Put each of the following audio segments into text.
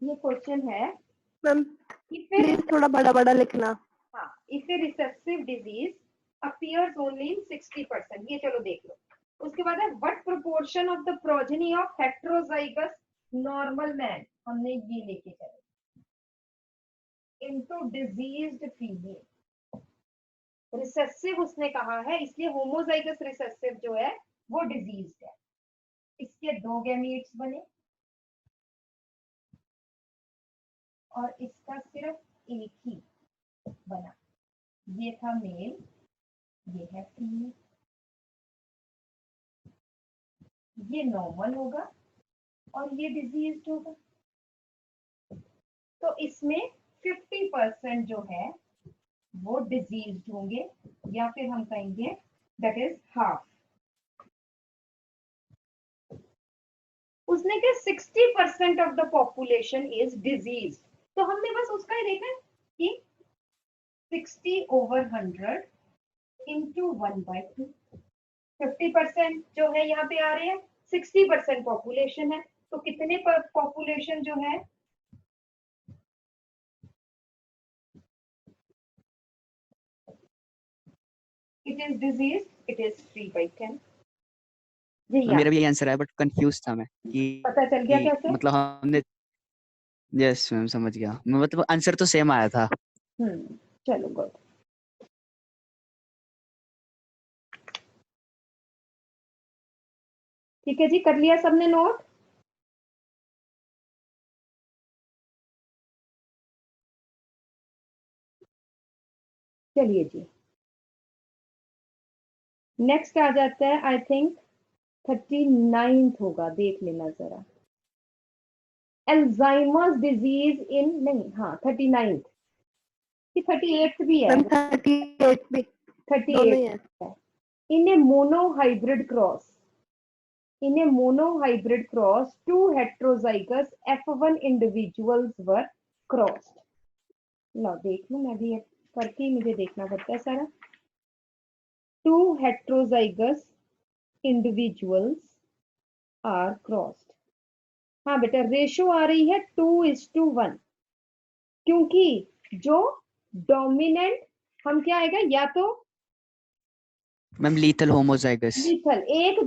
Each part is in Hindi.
ये क्वेश्चन है मैम प्लीज थोड़ा बड़ा बड़ा लिखना। हाँ, if A recessive disease appears only in 60%, ये चलो देख लो। उसके बाद है what proportion of the progeny of heterozygous normal man, हमने ये लेके चले, इनटू डिजीज्ड फीमेल। रिसेसिव उसने कहा है, इसलिए होमोजाइगस रिसेसिव जो है वो डिजीज्ड है। इसके 2 गैमीट्स बने और इसका सिर्फ एक ही बना। ये था मेल, ये है फीमेल। ये नॉर्मल होगा और ये डिजीज्ड होगा। तो इसमें 50% जो है वो डिजीज्ड होंगे, या फिर हम कहेंगे दैट इज हाफ। उसने कहा 60% of the population is disease, तो हमने बस उसका ही देखा कि 60/100 इंटू 1/2। 50% जो है यहाँ पे आ रहे हैं, 60% पॉपुलेशन है, तो कितने पॉपुलेशन जो है it is disease, it is 3/10। मेरा भी आंसर है, बट कंफ्यूज था मैं कि पता चल गया कैसे? मतलब हमने यस मैम समझ गया, मतलब आंसर तो सेम आया था। चलो गुड। ठीक है जी, कर लिया सबने नोट? चलिए जी, नेक्स्ट आ जाता है, आई थिंक 39th होगा, देख लेना जरा। अल्जाइमर्स डिजीज इन, नहीं हाँ 39th कि 38th भी है? 38 भी, 38 है। In a monohybrid cross, in a monohybrid cross, 2 heterozygous F1 individuals were crossed. लो देख लो, मैं भी करके ही मुझे देखना पड़ता है सारा। 2 heterozygous individuals are crossed। हाँ बेटा, रेशो आ रही है 2:1, क्योंकि जो डोमिनेंट हम क्या आएगा, या तो मैम लीथल होमोजाइगस, लीथल, एक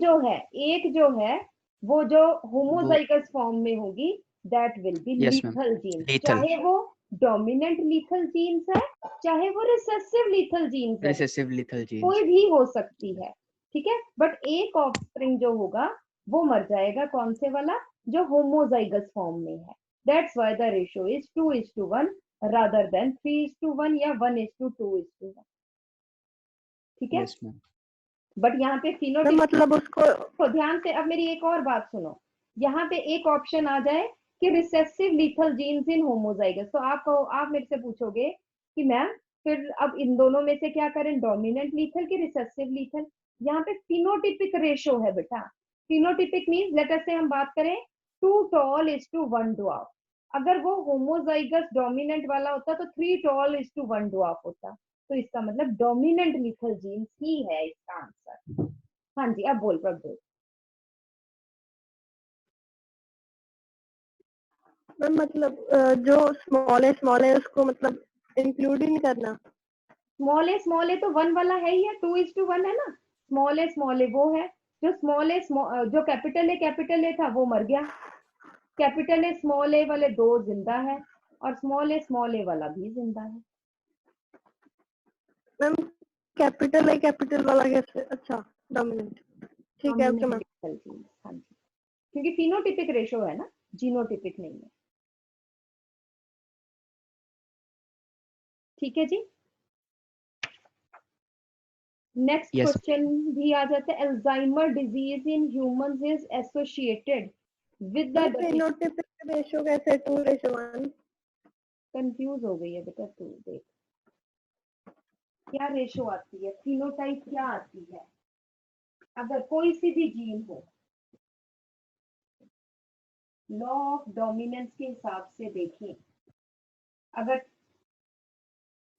जो है वो जो होमोजाइगस फॉर्म में होगी that will be Yes, ma'am. Lethal gene, Lethal. चाहे वो डोमिनेंट लीथल जीन्स है, चाहे वो रिसेसिव लीथल जीन्स है, रिसेसिव लीथल कोई जीन्स। भी हो सकती है। ठीक है, बट एक ऑफस्प्रिंग जो होगा वो मर जाएगा, कौन से वाला, जो होमोजाइगस फॉर्म में है। That's why the ratio is 2:1 rather than 3:1 या 1:2:1। ठीक है, यस मैम। बट यहाँ पे फिनोटाइप मतलब उसको तो ध्यान से, अब मेरी एक और बात सुनो, यहाँ पे एक ऑप्शन आ जाए कि recessive lethal genes in homozygous, तो आप मेरे से पूछोगे कि मैम फिर अब इन दोनों में से क्या करें, डोमिनेंट लीथल की रिसेसिव लीथल? यहाँ पे फिनोटिपिक रेशो है बेटा। फिनोटिपिक मींस लेट अस से हम बात करें 2 टॉल इज टू 1 ड्वार्फ, अगर वो होमोजाइगस डोमिनेंट वाला होता तो 3 टॉल इज टू 1 ड्वार्फ होता, तो इसका मतलब डोमिनेंट लीथल जीन्स ही है इसका आंसर। हाँ जी, अब बोल प्रभु। मतलब जो स्मॉल है उसको मतलब इंक्लूड ही नहीं करना। स्मॉल ए तो 1 वाला है ही है, 2:1 है ना। स्मॉल ए वो है, जो जो कैपिटल ए था वो मर गया, कैपिटल ए स्मॉल ए वाले 2 जिंदा है, और स्मॉल ए वाला भी जिंदा है। मैम कैपिटल वाला कैसे? अच्छा डोमिनेंट, ठीक है ओके मैम। हाँ जी, क्योंकि फिनोटिपिक रेशो है ना, जीनोटिपिक नहीं है। ठीक है जी, नेक्स्ट Yes. क्वेश्चन भी आ जाता है। Alzheimer disease in humans is associated with the phenotypic ratio कैसे 2:1? कंफ्यूज हो गई है बेटा तू, देख क्या रेशो आती है, फिनोटाइप क्या आती है। अगर कोई सी भी जीन हो, लॉ ऑफ डोमिनेंस के हिसाब से देखें, अगर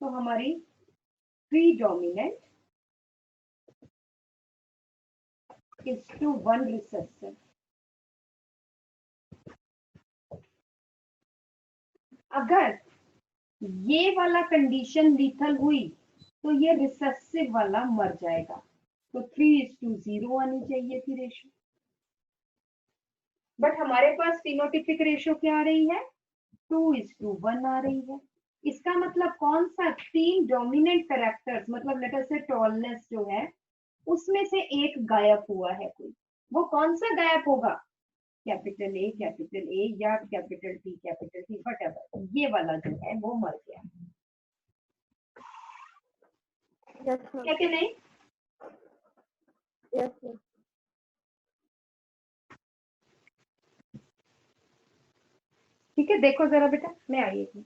तो हमारी pre dominant is to 1 recessive, अगर ये वाला कंडीशन लीथल हुई तो ये रिसेसिव वाला मर जाएगा, तो 3:0 आनी चाहिए थी रेशो, बट हमारे पास फिनोटिपिक रेशो क्या आ रही है, 2:1 आ रही है। इसका मतलब कौन सा, 3 डोमिनेंट कैरेक्टर्स, मतलब लेटर से टॉलनेस जो है उसमें से एक गायब हुआ है कोई, वो कौन सा गायब होगा, कैपिटल ए या कैपिटल टी वट ये वाला जो है वो मर गया, यस मैम, क्या कि नहीं। Yes ma'am. ठीक है, देखो जरा बेटा, मैं आई थी।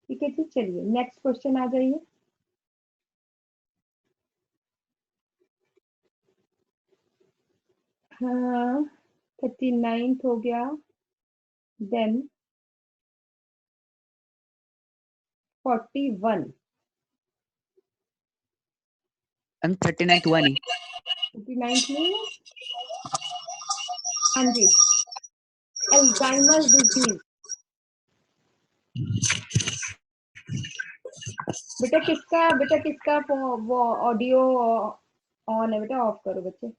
ठीक है जी, चलिए नेक्स्ट क्वेश्चन आ जाइए। हाँ, 39 हो गया, देन 41, मैम 39 हुआ नहीं। 39 नहीं है, हाँ जी, अल्जाइमर डिजीज। बेटा किसका वो ऑडियो ऑन है, बेटा ऑफ करो बच्चे।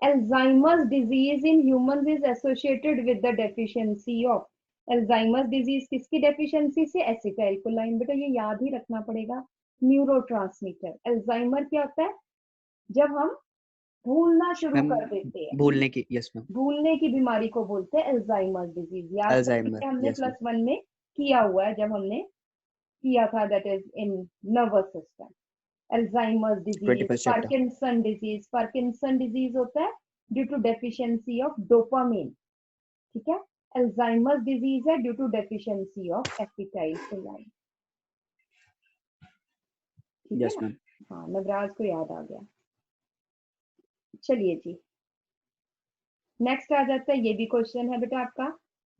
Alzheimer's disease in humans is associated with the deficiency of, Alzheimer's disease किसकी deficiency से, एसिटाइलकोलाइन। बेटा ये याद ही रखना पड़ेगा, न्यूरोट्रांसमीटर। अल्जाइमर क्या होता है, जब हम भूलना शुरू मैम कर देते हैं, भूलने की, यस मैम, भूलने की बीमारी को बोलते हैं अल्जाइमर डिजीज। याद अल्जाइमर, रखिए, हमने यस मैम, +1 में किया हुआ है, जब हमने किया था, that is in nervous system. Alzheimer's disease, 21st chapter. Parkinson disease, Parkinson disease होता है due to deficiency of dopamine, ठीक है। अल्जाइमर्स डिजीज है due to deficiency of acetylcholine, ठीक है यस ना। मैम। हाँ, नवराज को याद आ गया। चलिए जी, नेक्स्ट आ जाता है, ये भी क्वेश्चन है बेटा आपका।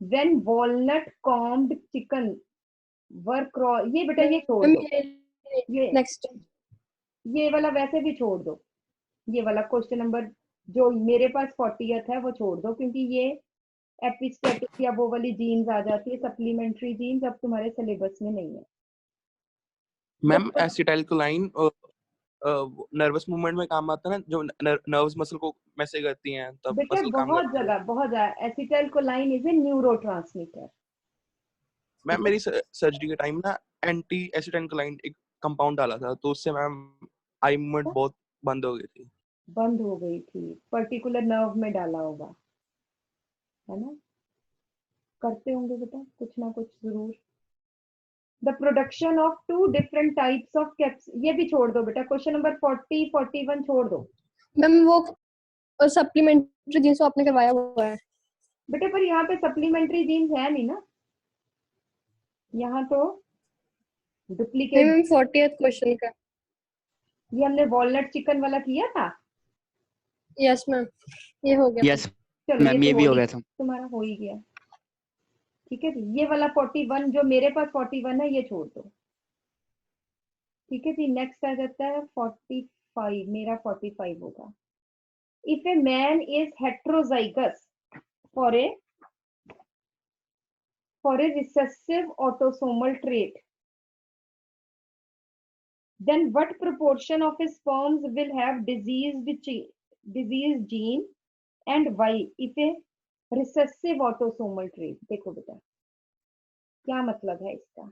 When walnut combed chicken were cross, ये बेटा ये छोड़ मैम दो, ये नेक्स्ट, ये वाला वैसे भी छोड़ दो, ये वाला क्वेश्चन नंबर जो मेरे पास 40th है वो छोड़ दो, क्योंकि ये एपिस्टेटिक या वो वाली जीन्स आ जाती है, सप्लीमेंट्री जीन्स, अब तुम्हारे सिलेबस में नहीं है। मैम जब एसिटाइलकोलाइन नर्वस मूवमेंट में काम आता है ना, जो नर्व्स मसल को मैसेज करती हैं तब बेटा मसल काम करती है। बहुत जगह acetylcholine is a neurotransmitter. Ma'am मेरी सर्जरी के टाइम ना एंटी एसिटाइलकोलाइन एक कंपाउंड डाला था, तो उससे मैम आई मूवमेंट बहुत बंद हो गई थी। बंद हो गई थी, पर्टिकुलर नर्व में डाला होगा, है ना, करते होंगे बेटा कुछ ना कुछ जरूर। The production of 2 different types of caps, ये भी छोड़ दो बेटा, क्वेश्चन नंबर 40 41 छोड़ दो मैम वो सप्लीमेंट्री जिनको आपने करवाया हुआ है। बेटे, पर यहाँ पे सप्लीमेंट्री जीन्स है नहीं ना, यहाँ तो नहीं डुप्लीकेट। मैम 40th क्वेश्चन का। ये हमने वॉलनट चिकन वाला किया था। यस मैम, ये हो गया। यस चलो ये मैम, तो ये भी हो ही गया था। तुम्हारा हो ही गया, ठीक है जी। ये वाला 41 जो मेरे पास 41 है ये छोड़ दो, ठीक है जी। नेक्स्ट आ जाता है 45, मेरा 45 होगा। If a man is heterozygous for a recessive autosomal trait, then what proportion of his sperms will have diseased gene and why if a recessive autosomal trait। देखो बेटा क्या मतलब है इसका,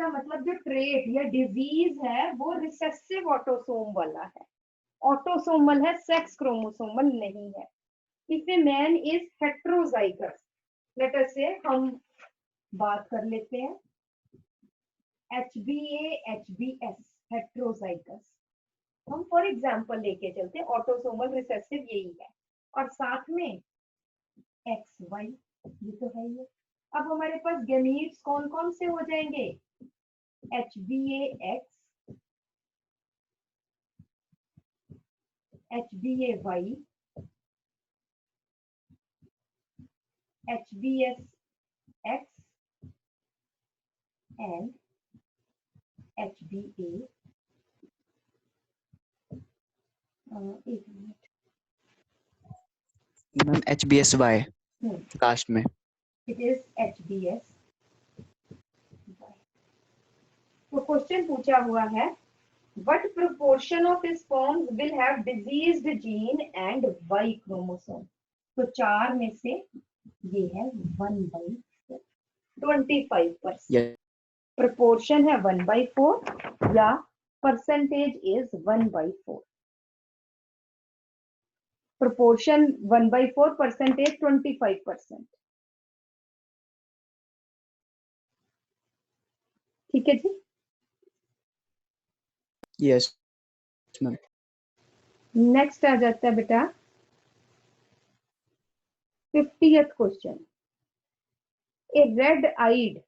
इसका मतलब जो ट्रेट या डिजीज है वो रिसेसिव ऑटोसोम वाला है, ऑटोसोमल है, सेक्स क्रोमोसोमल नहीं है। If a man is heterozygous, let us से हम बात कर लेते हैं HbA HbS हेट्रोजाइगस, हम फॉर एग्जांपल लेके चलते हैं, ऑटोसोमल रिसेसिव यही है, और साथ में XY, ये तो है ही। अब हमारे पास गैमीट्स कौन कौन से हो जाएंगे, HbA X, HbA Y, HbS X and HbA, एक मिनट, मैम HBSY कास्ट में। It is HbS। तो क्वेश्चन पूछा हुआ है, what proportion of sperms will have diseased gene and Y chromosome? तो 4 में से ये है 1/4, 25%। Yes. proportion है 1/4 या percentage is 1/4। proportion 1/4, percentage 25%। ठीक है जी। Yes, ma'am. नेक्स्ट आ जाता है बेटा 50th question, a red eyed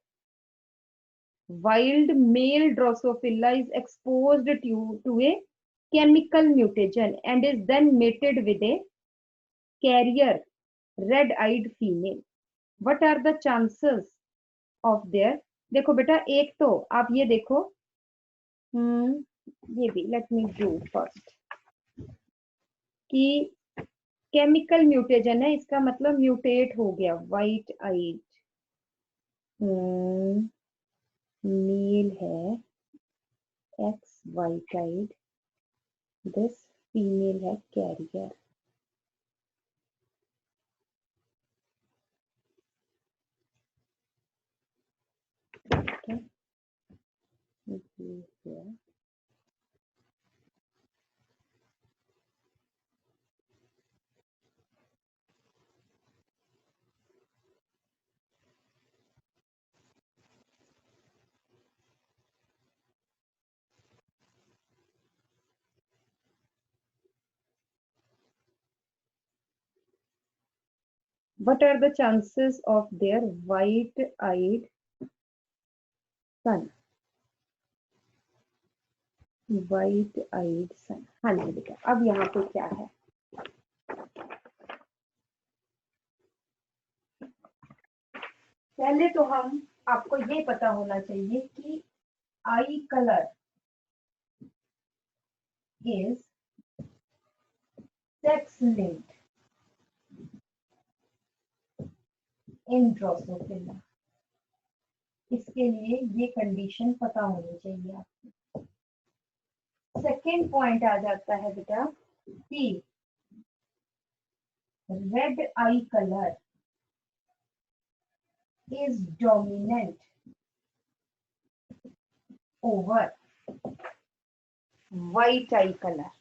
wild male Drosophila is exposed to a chemical mutagen and is then mated with a carrier red-eyed female. What are the chances of their? देखो बेटा, एक तो आप ये देखो, ये भी लेट मी डू फर्स्ट, कि केमिकल म्यूटेजन है, इसका मतलब म्यूटेट हो गया, वाइट आइड मेल है, X white eyed, this female है carrier. Okay. Here. What are the chances of their white-eyed son? White-eyed son. हाँ जी बेटा, अब यहाँ पे क्या है? पहले तो हम आपको ये पता होना चाहिए कि आई colour is sex linked in Drosophila. इसके लिए ये कंडीशन पता होनी चाहिए आपको। सेकेंड पॉइंट आ जाता है बेटा कि red I colour is dominant over white eye color.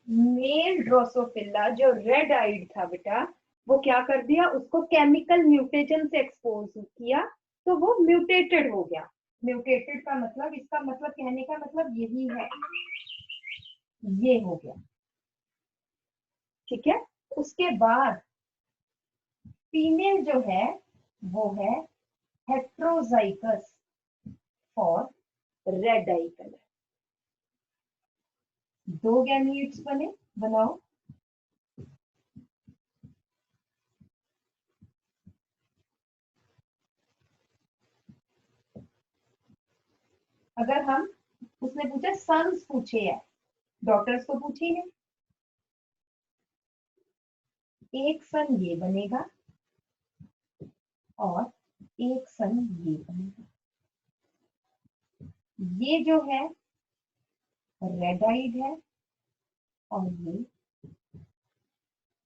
Male Drosophila जो रेड आइड था बेटा, वो क्या कर दिया, उसको केमिकल म्यूटेशन से एक्सपोज किया, तो वो म्यूटेटेड हो गया। म्यूटेटेड का मतलब, इसका मतलब कहने का मतलब यही है, ये हो गया। ठीक है, उसके बाद फीमेल जो है वो है heterozygous for red I colour. दो गैमीट्स बने, बनाओ। अगर हम, उसने पूछा सन्स पूछे है, डॉटर्स तो पूछी है, एक सन ये बनेगा और एक सन ये बनेगा। ये जो है रेड आइड है only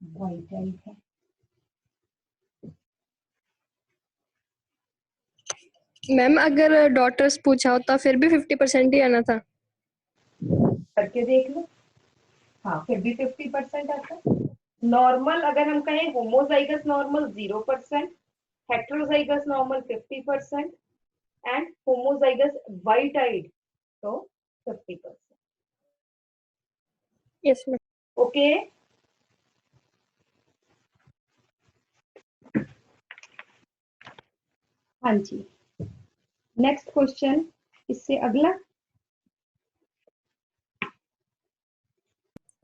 vital है। मैम अगर डॉटर्स पूछा होता फिर भी 50% ही आना था। करके देख लो, हाँ फिर भी 50% आता है। नॉर्मल अगर हम कहें homozygous normal 0%, heterozygous normal 50% and homozygous white eyed तो 50%। Yes ma'am. ओके, हाँ जी, नेक्स्ट क्वेश्चन, इससे अगला।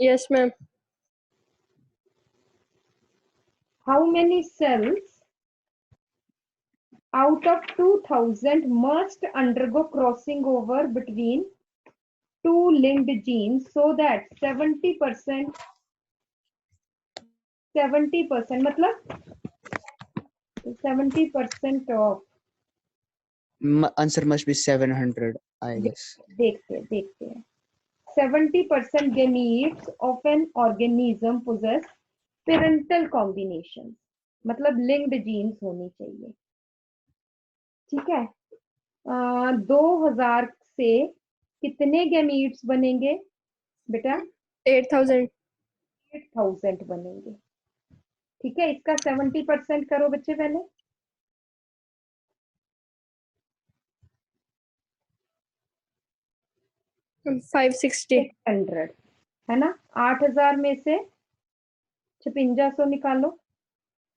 Yes ma'am. How many cells out of 2000 must undergo crossing over between two linked genes so that 70% मतलब 70% of Answer must be 700, I guess. देखते हैं 70% gametes of an organism possess parental combinations, मतलब linked genes होनी चाहिए। ठीक है, 2000 से कितने गैमीट्स बनेंगे बेटा? 8000। 8000 बनेंगे। ठीक है, इसका 70% करो बच्चे पहले। 560 600 है ना। 8000 में से 5600 निकालो,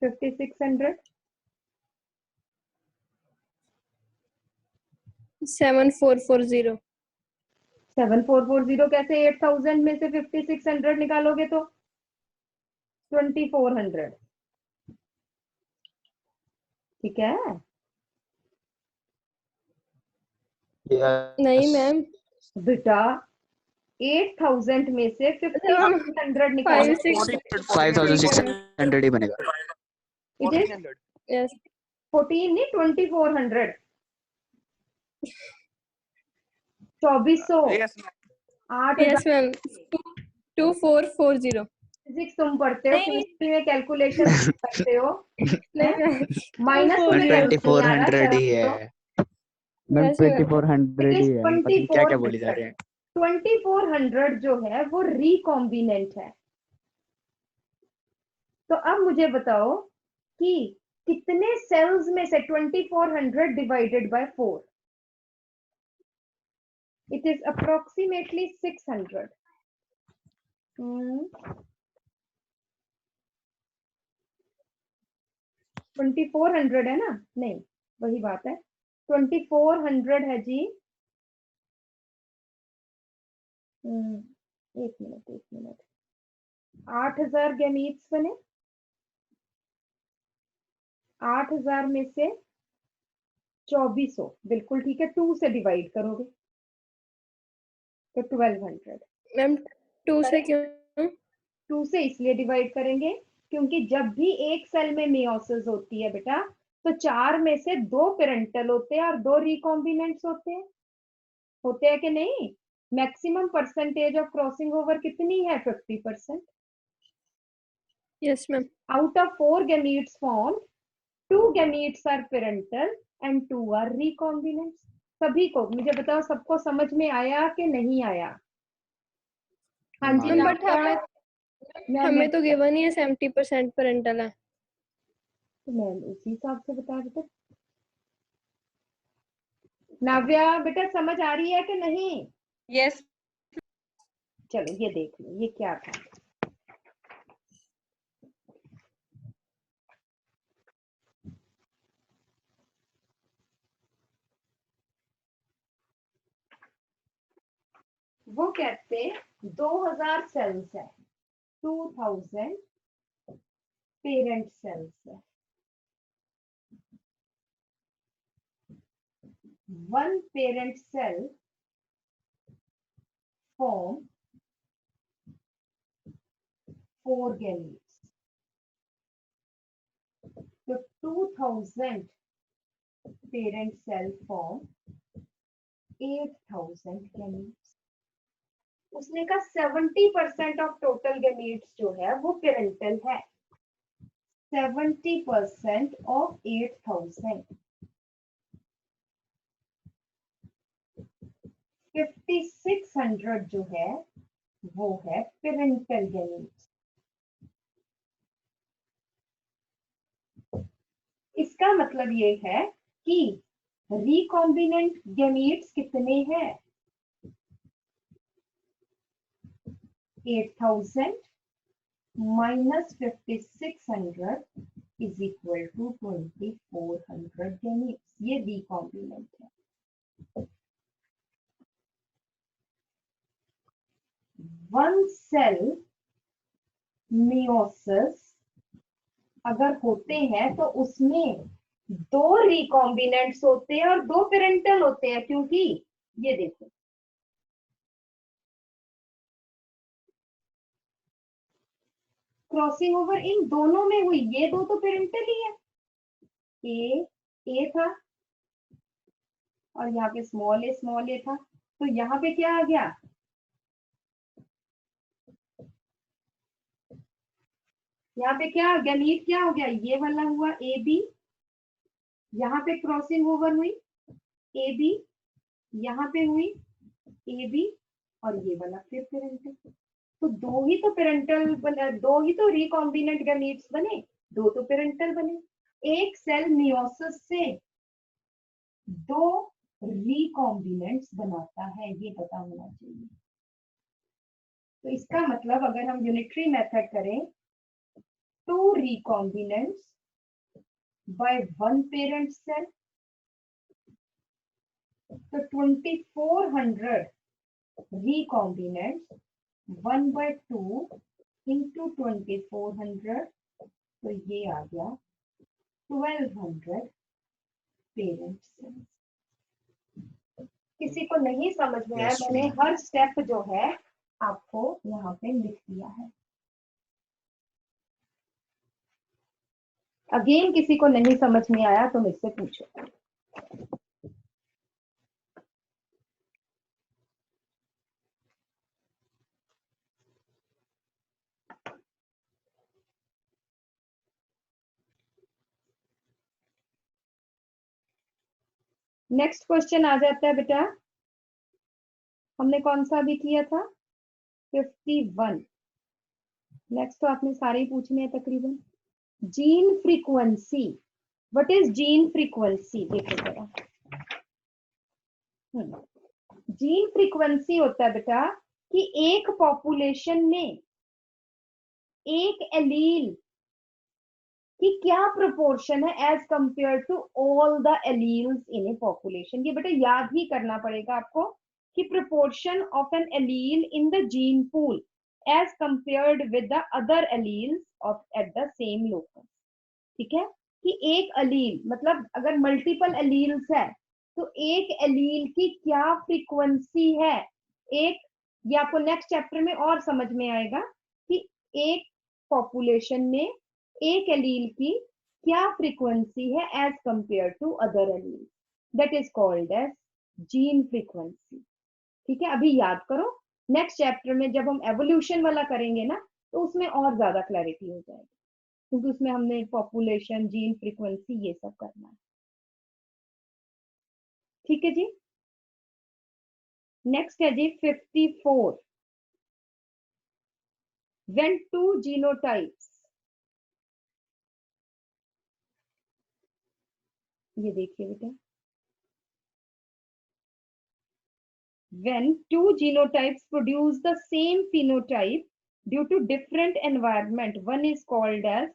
5600 7440। 7440 कैसे? 8000 में से 5600 निकालोगे तो 2400। ठीक है, नहीं मैम, बेटा 8000 में से 5600 निकालो। 5600 ही बनेगा। It is 1400। यस 14 नहीं 2400। 2400। Yes, 8000 yes ma'am 2440। फिजिक्स तुम पढ़ते हो, नहीं। केमिस्ट्री में कैलकुलेशन करते हो, नहीं मैम माइनस तुम्हें कैसे नहीं आ रहा? 2400 ही शर्म है मैम, Yes, ma'am. 2400 ही है। पता नहीं क्या क्या बोली जा रहे हैं। 2400 जो है वो रिकॉम्बिनेंट है। तो अब मुझे बताओ कि कितने सेल्स में से 2400 divided by 4? It is approximately 600। 2400 है ना? नहीं, वही बात है, 2400 है जी। एक मिनट 8000 गैमीट्स बने, 8000 में से 2400, बिल्कुल ठीक है, 2 से डिवाइड करोगे तो 1200। मैम 2 से क्यों? 2 से इसलिए डिवाइड करेंगे क्योंकि जब भी एक सेल में मेयोसिस होती है बेटा, तो 4 में से 2 पेरेंटल होते हैं और 2 रिकॉम्बिनेंट्स होते हैं कि नहीं? Maximum percentage of crossing over कितनी है? 50%। Yes ma'am. Out of 4 gametes formed, 2 gametes are parental and 2 are recombinants। सभी को मुझे बताओ, सबको समझ में आया कि नहीं आया? हाँ जी, मैम बट मैं हमें तो गिवन ही है 70% पेरेंटल है। तो मैं उसी हिसाब से बता बेटा। नाव्या बेटा समझ आ रही है कि नहीं? यस चलो ये देख लो, ये क्या था। वो कहते 2000 सेल्स है, 2000 पेरेंट सेल्स है, 1 पेरेंट सेल form 4 gametes। तो 2000 parent cell form 8000 gametes। उसने कहा 70% ऑफ टोटल गैमीट्स जो है वो पेरेंटल है। 70% ऑफ 8000, 5600 जो है वो है पेरेंटल गैमीट्स। इसका मतलब ये है कि रिकॉम्बिनेंट गैमीट्स कितने हैं? 8000 minus 5600 is equal to 2400 gametes. ये रिकॉम्बिनेंट है। वन सेल मियोसिस अगर होते हैं तो उसमें 2 रिकॉम्बिनेंट्स होते हैं और 2 पेरेंटल होते हैं, क्योंकि ये देखो क्रॉसिंग ओवर इन दोनों में हुई, ये दो तो पेरेंटल ही है। ए था और यहाँ पे स्मॉल ए था, तो यहाँ पे क्या आ गया? यहाँ पे क्या गैमीट क्या हो गया? ये वाला हुआ ए बी, यहाँ पे क्रॉसिंग ओवर हुई ए बी, यहाँ पे हुई ए बी, और ये वाला फिर पेरेंटल। तो दो ही तो पेरेंटल बने, दो ही तो रिकॉम्बिनेंट गैमीट्स बने, 2 तो पेरेंटल बने। एक सेल मियोसिस से 2 रिकॉम्बिनेंट्स बनाता है, ये पता होना चाहिए। तो इसका मतलब अगर हम यूनिटरी मेथड करें, 2 recombinants by 1 parent cell, तो 2400 recombinants 1 by 2 into 2400, तो ये आ गया 1200 पेरेंट सेल्स। किसी को नहीं समझ में आया? Yes, मैंने ma'am. हर स्टेप जो है आपको यहाँ पे लिख दिया है। अगेन किसी को नहीं समझ में आया तो मुझसे पूछो। नेक्स्ट क्वेश्चन आ जाता है बेटा, हमने कौन सा भी किया था? 51। नेक्स्ट तो आपने सारे ही पूछने हैं तकरीबन। Gene frequency, what is gene frequency? देखो जरा, जीन फ्रीक्वेंसी होता है बेटा कि एक पॉपुलेशन में एक एलील कि क्या प्रोपोर्शन है as compare to all the alleles in a population. ये बेटा याद ही करना पड़ेगा आपको कि proportion of an allele in the gene pool as compared with the other alleles of at the same locus. ठीक है, कि एक एलील मतलब अगर मल्टीपल एलील्स है तो एक एलील की क्या फ्रीक्वेंसी है। एक, ये आपको नेक्स्ट चैप्टर में और समझ में आएगा कि एक पॉपुलेशन में एक एलील की क्या फ्रीक्वेंसी है as compare to other allele, that is called as gene frequency. ठीक है, अभी याद करो, नेक्स्ट चैप्टर में जब हम एवोल्यूशन वाला करेंगे ना तो उसमें और ज्यादा क्लैरिटी हो जाएगी, क्योंकि उसमें हमने पॉपुलेशन, जीन फ्रीक्वेंसी ये सब करना है। ठीक है जी, नेक्स्ट है जी 54। when two genotypes, ये देखिए बेटा, when two genotypes produce the same phenotype due to different environment, one is called as,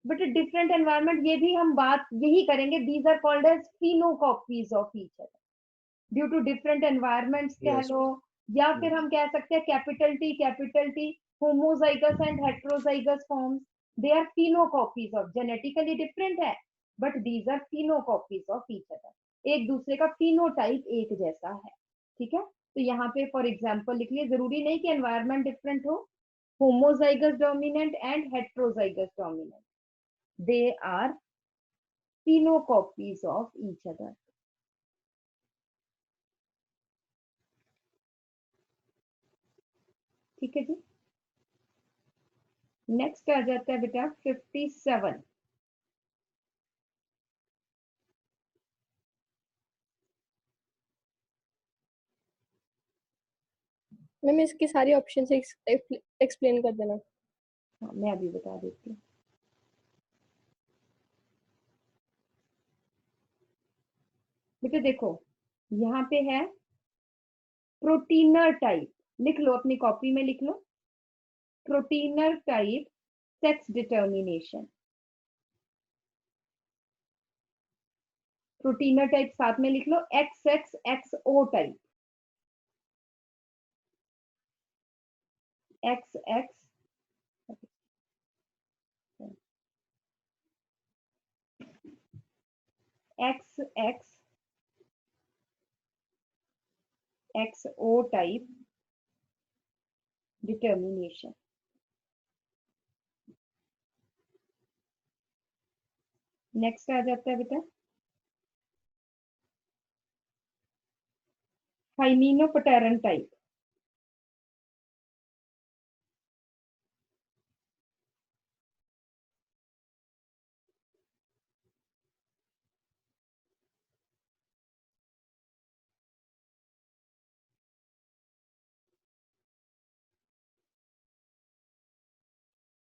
but a different environment, ये भी हम बात यही करेंगे, these are called as phenocopies of each other due to different environments कह Yes. लो, या फिर हम कह सकते हैं capital T homozygous and heterozygous forms, they are phenocopies of, genetically different है but these are phenocopies of each other, एक दूसरे का phenotype एक जैसा है। ठीक है, तो यहाँ पे फॉर एग्जाम्पल लिख लिए, जरूरी नहीं कि एनवायरमेंट डिफरेंट हो, homozygous dominant and heterozygous dominant, they are phenocopies of each other। ठीक है जी। नेक्स्ट आ जाता है बेटा 57। मैम इसकी सारी ऑप्शन से एक्सप्लेन कर देना। हाँ मैं अभी बता देती हूँ। बेटा देखो यहाँ पे है प्रोटीनर टाइप, लिख लो अपनी कॉपी में, लिख लो Protenor type sex determination. Protenor type साथ में लिख लो XXXO type, XX XXXO type determination. Next आ जाता है बेटा हाइमिनोप्टेरन टाइप।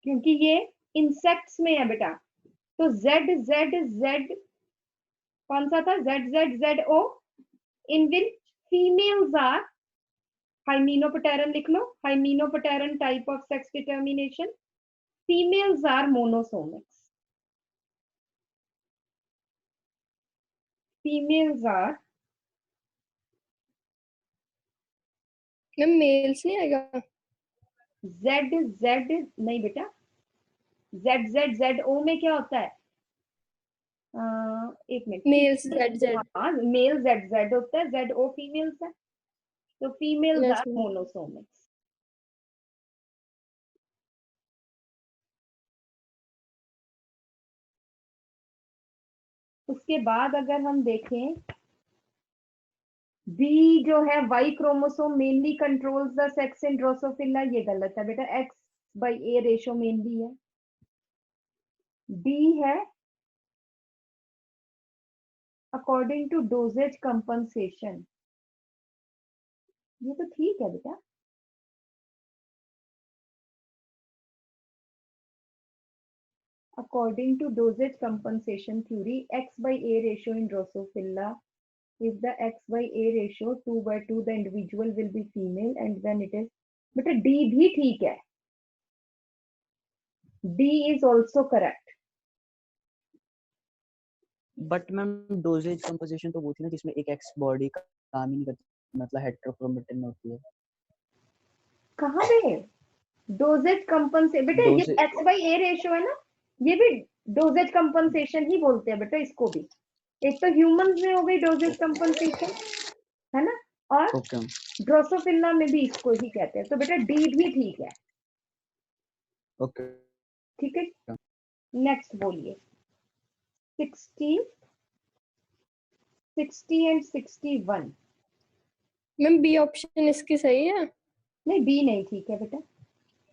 क्योंकि ये इंसेक्ट्स में है बेटा, तो Z Z Z कौन सा था, ZZZO, in which females are hymenopteran, लिख लो hymenopteran type of sex determination, females are monosomics, females are ma'am males नहीं आएगा? ZZ नहीं बेटा, ZZZO में क्या होता है, एक मिनट, मेल्स ZZ। हाँ मेल ZZ होता है, ZO फीमेल्स है, तो females yes are ma'am. Monosomics. उसके बाद अगर हम देखें बी जो है Y chromosome mainly controls the sex in drosophila, ये गलत है बेटा, X/A रेशो मेनली है। डी है अकॉर्डिंग टू डोजेज कंपनसेशन, ये तो ठीक है बेटा। According to dosage compensation theory, X/A ratio in Drosophila, if the X/A ratio 2/2, the individual will be female, and when it is, बेटा D भी ठीक है, D is also correct। But ma'am dosage composition तो वो थी ना जिसमें एक एक्स बॉडी काम ही नहीं करती, मतलब हेटेरोक्रोमेटिन होती है। कहाँ पे डोजेज कंपनसे, बेटा ये Dosage- X/A रेशियो है ना, ये भी डोजेज कंपनसेशन ही बोलते हैं बेटा इसको भी। एक तो ह्यूमंस में हो गई डोजेज कंपनसेशन, है ना, और ओके ड्रोसोफिला में भी इसको ही कहते हैं, तो बेटा डी भी ठीक है। ओके। ठीक है, नेक्स्ट बोलिए 60 60 एंड 61। मैम बी ऑप्शन इसकी सही है? नहीं बी नहीं ठीक है बेटा,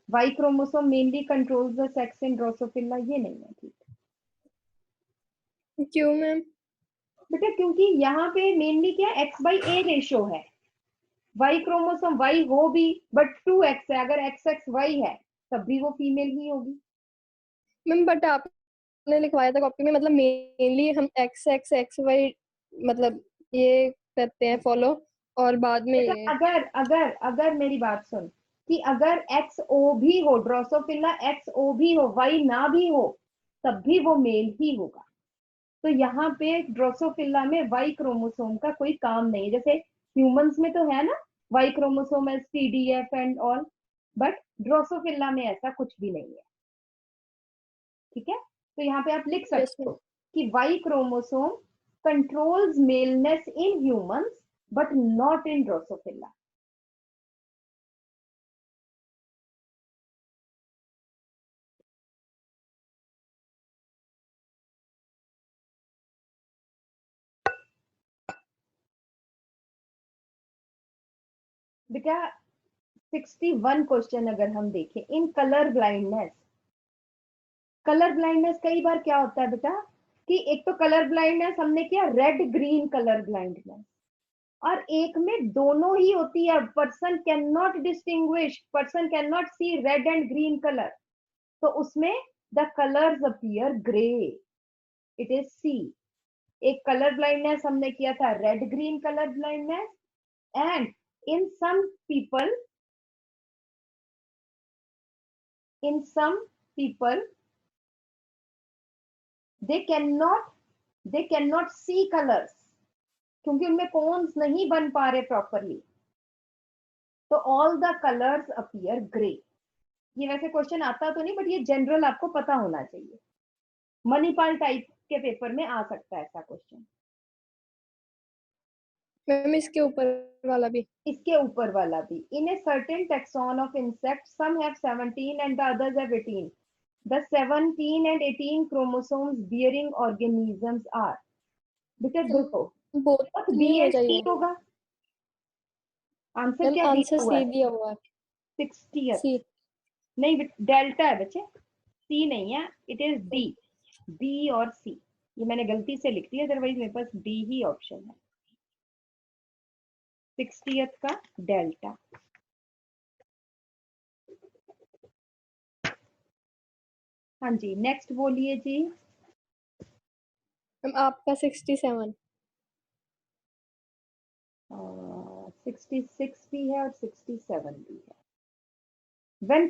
Y chromosome mainly controls the sex in drosophila, ये नहीं है ठीक। क्यों मैम? बेटा क्योंकि यहाँ पे मेनली क्या X/A रेशियो है, वाई क्रोमोसोम वाई हो भी बट 2X है, अगर XXY है तब भी वो फीमेल ही होगी। मैम बट आपने लिखवाया था कॉपी में, मतलब मेनली हम XXXY मतलब ये करते हैं फॉलो, और बाद में ये। अगर अगर अगर मेरी बात सुन कि अगर XO भी हो, ड्रोसोफिला XO भी हो, वाई ना भी हो, तब भी वो मेल ही होगा। तो यहाँ पे ड्रोसोफिला में वाई क्रोमोसोम का कोई काम नहीं है, जैसे ह्यूमंस में तो है ना Y chromosome has TDF and all, but drosophila में ऐसा कुछ भी नहीं है। ठीक है, तो यहाँ पे आप लिख यस सकते मैम। हो कि Y chromosome controls maleness in humans but not in Drosophila. बेटा 61 क्वेश्चन अगर हम देखें in colour blindness, colour blindness कई बार क्या होता है बेटा कि एक तो कलर ब्लाइंडनेस हमने किया रेड ग्रीन कलर ब्लाइंडनेस, और एक में दोनों ही होती है, person can not distinguish, person can not see red and green colour, तो उसमें the colours appear grey, it is C. एक कलर ब्लाइंडनेस हमने किया था red green colour blindness, and in some people they cannot see colors क्योंकि उनमें कोन्स नहीं बन पा रहे प्रॉपरली, तो all the colours appear grey. ये वैसे क्वेश्चन आता तो नहीं, बट ये जनरल आपको पता होना चाहिए, मणिपाल टाइप के पेपर में आ सकता है ऐसा क्वेश्चन। मैम इसके ऊपर वाला भी, इसके ऊपर वाला भी, in a certain taxon of insect some have 17 and the others have 18, the 17 and 18 chromosomes bearing organisms are, बेटा देखो बोथ बी नहीं हो एंड सी जाएगा होगा, आंसर मैम, क्या आंसर दिया हुआ सी है? दिया हुआ है, 60th सी। नहीं, डेल्टा है बच्चे, सी नहीं है, इट इज डी, बी और सी, ये मैंने गलती से लिख दिया, अदरवाइज मेरे पास डी ही ऑप्शन है, 60th का डेल्टा। हाँ जी, नेक्स्ट बोलिए जी। मैम आपका 67, 66 भी है और 67 भी है। When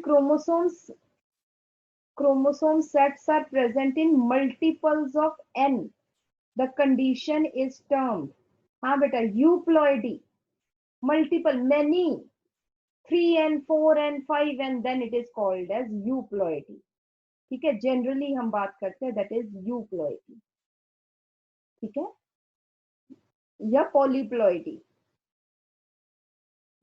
chromosome sets are present in multiples of n, the condition is termed, हाँ बेटा, euploidy, multiple, many, 3n, 4n, 5n, then it is called as euploidy। ठीक है, जनरली हम बात करते हैं दैट इज यूप्लॉइडी, ठीक है, या पॉलीप्लॉइडी।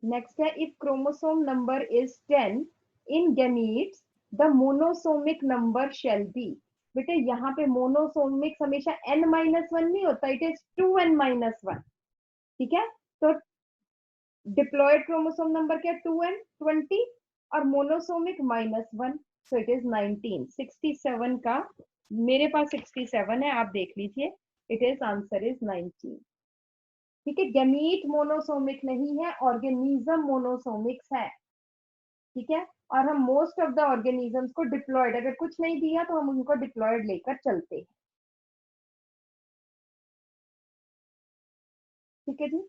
नेक्स्ट है, if chromosome number is 10 in gametes the monosomic number shall be, बेटे यहाँ पे मोनोसोमिक हमेशा n-1 नहीं होता, इट इज 2n-1, ठीक है, तो डिप्लॉयड क्रोमोसोम नंबर क्या, 2n 20 और मोनोसोमिक -1, सो इट इज 19। 67 का मेरे पास 67 है, आप देख लीजिए, इट इज आंसर इज 19, ठीक है। गैमीट मोनोसोमिक नहीं है, ऑर्गेनिज्म मोनोसोमिक्स है, ठीक है, और हम मोस्ट ऑफ द ऑर्गेनिजम्स को डिप्लॉयड, अगर कुछ नहीं दिया तो हम उनको डिप्लॉयड लेकर चलते हैं, ठीक है जी।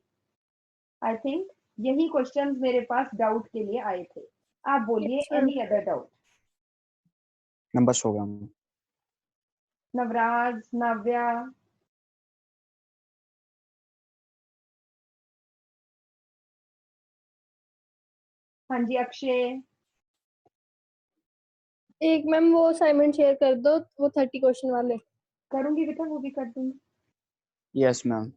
आई थिंक यही क्वेश्चंस मेरे पास डाउट के लिए आए थे, आप बोलिए Yes, ma'am. Any other doubt. Numbers हो गया। नवराज, नव्या, हाँ जी, अक्षय, एक मैम वो असाइनमेंट शेयर कर दो, वो 30 क्वेश्चन वाले। करूंगी बेटा, वो भी कर दूंगी। Yes ma'am.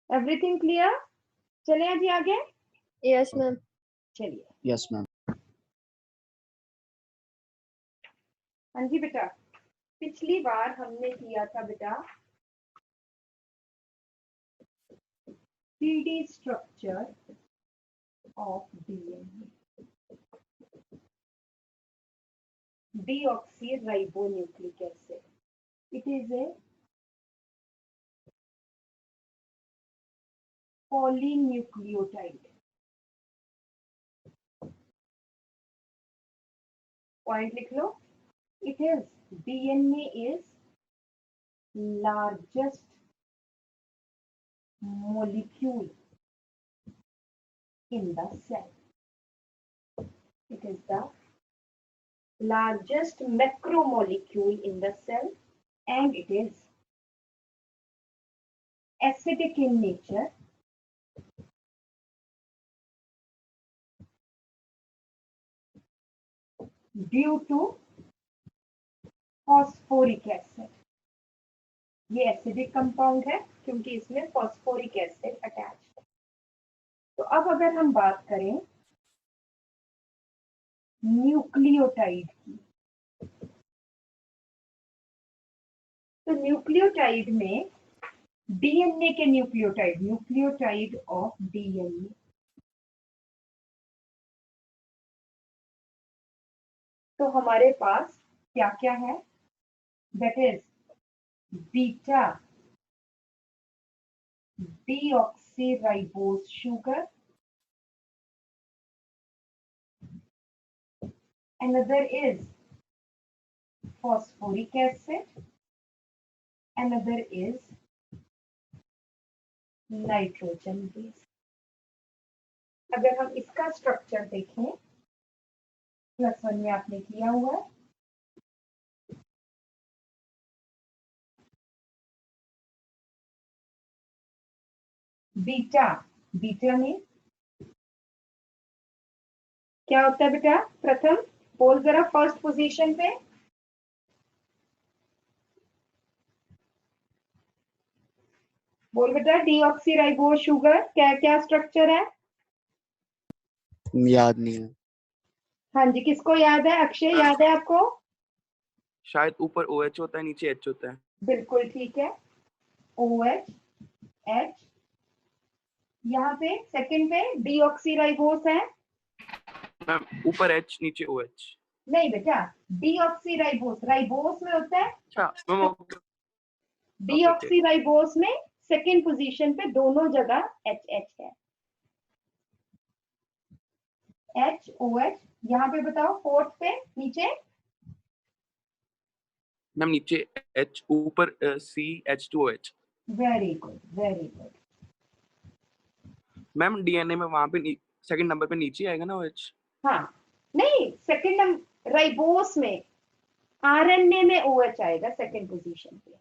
Everything clear? चले जी आगे। Yes ma'am. चलिए, यस मैम। हाँ जी बेटा, पिछली बार हमने किया था बेटा 3D structure of DNA, deoxyribonucleic acid, it is a polynucleotide, point लिख लो, it is, DNA is largest molecule in the cell, it is the largest macromolecule in the cell, and it is acidic in nature, due to phosphoric acid। ये एसिडिक कंपाउंड है क्योंकि इसमें फॉस्फोरिक एसिड अटैच है। तो अब अगर हम बात करें न्यूक्लियोटाइड की। तो न्यूक्लियोटाइड में डीएनए के न्यूक्लियोटाइड ऑफ डीएनए। तो हमारे पास क्या क्या है? That is beta deoxyribose sugar, another is phosphoric acid, another is nitrogen base। अगर हम इसका स्ट्रक्चर देखें, +1 में आपने किया हुआ है, बीटा में क्या होता है बेटा? प्रथम बोल जरा, फर्स्ट पोजीशन पे बोल बेटा, डीऑक्सीराइबोस शुगर क्या क्या स्ट्रक्चर है? याद नहीं है। हाँ जी, किसको याद है? अक्षय, याद है आपको? शायद ऊपर OH होता है, नीचे H होता है। बिल्कुल ठीक है, OH H। यहाँ पे सेकंड पे डीऑक्सीराइबोस है। मैम ऊपर H नीचे OH। नहीं बेटा, डीऑक्सीराइबोस राइबोस में होता है। अच्छा मैम, डीऑक्सीराइबोस में सेकंड पोजीशन पे दोनों जगह HH है, HOH। यहाँ पे बताओ फोर्थ पे नीचे। मैम नीचे H, ऊपर CH2OH। Very good, very good. Ma'am DNA में वहां पे सेकंड नंबर पे नीचे आएगा ना OH। हाँ, नहीं, सेकंड नंबर राइबोस में, आरएनए में OH आएगा सेकंड पोजीशन पे।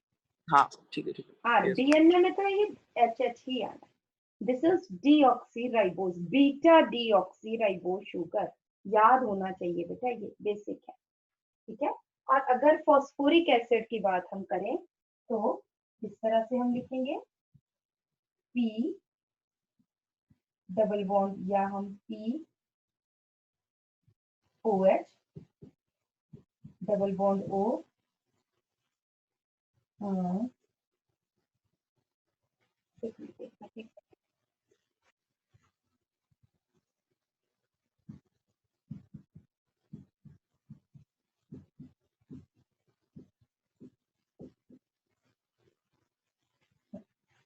हाँ ठीक है हाँ, yes। डीएनए में तो ये HH ही आना। This is deoxyribose, beta deoxyribose sugar. याद होना चाहिए बेटा, ये बेसिक है, ठीक है। और अगर फॉस्फोरिक एसिड की बात हम करें तो इस तरह से हम लिखेंगे P डबल बॉन्ड, या हम POH double bond O।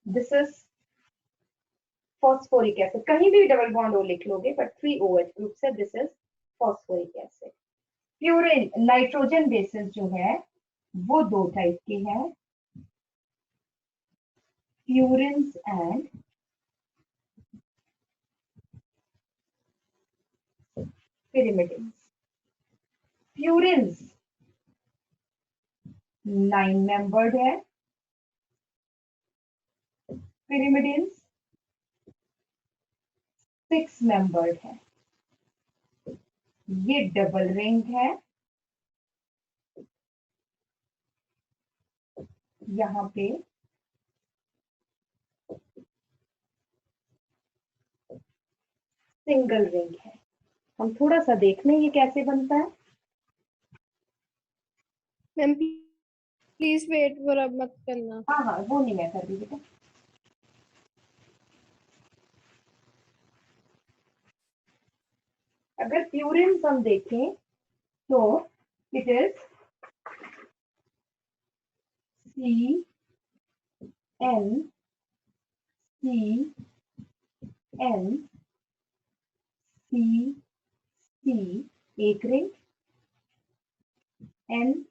This is phosphoric acid, कहीं भी डबल बॉन्ड O लिख लोगे, बट 3OH ग्रुप से this is phosphoric acid. Purine nitrogen bases जो है वो दो टाइप के हैं, purines and pyrimidines। Purines 9 membered है, pyrimidines 6 मेंबर्ड है। ये डबल रिंग है, यहाँ पे सिंगल रिंग है। हम थोड़ा सा देख लें ये कैसे बनता है। मैम प्लीज वेट फॉर, अब मत करना। हाँ हाँ, वो नहीं मैं कर रही बेटा। अगर प्यूरिन्स हम देखें तो इट इज CNCNCC एक ring, NCN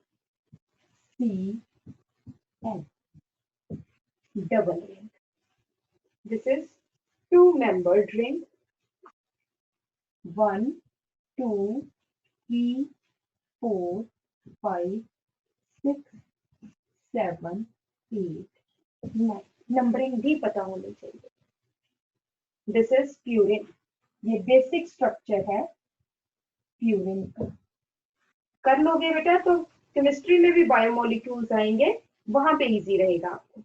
double ring. This is 2 membered ring, 1 2 3 4 5 6 7 8 9। Numbering भी पता होनी चाहिए। दिस इज प्यूरिन, ये बेसिक स्ट्रक्चर है प्यूरिन का। कर लोगे बेटा तो केमिस्ट्री में भी बायोमोलिक्यूल्स आएंगे, वहां पे इजी रहेगा आपको।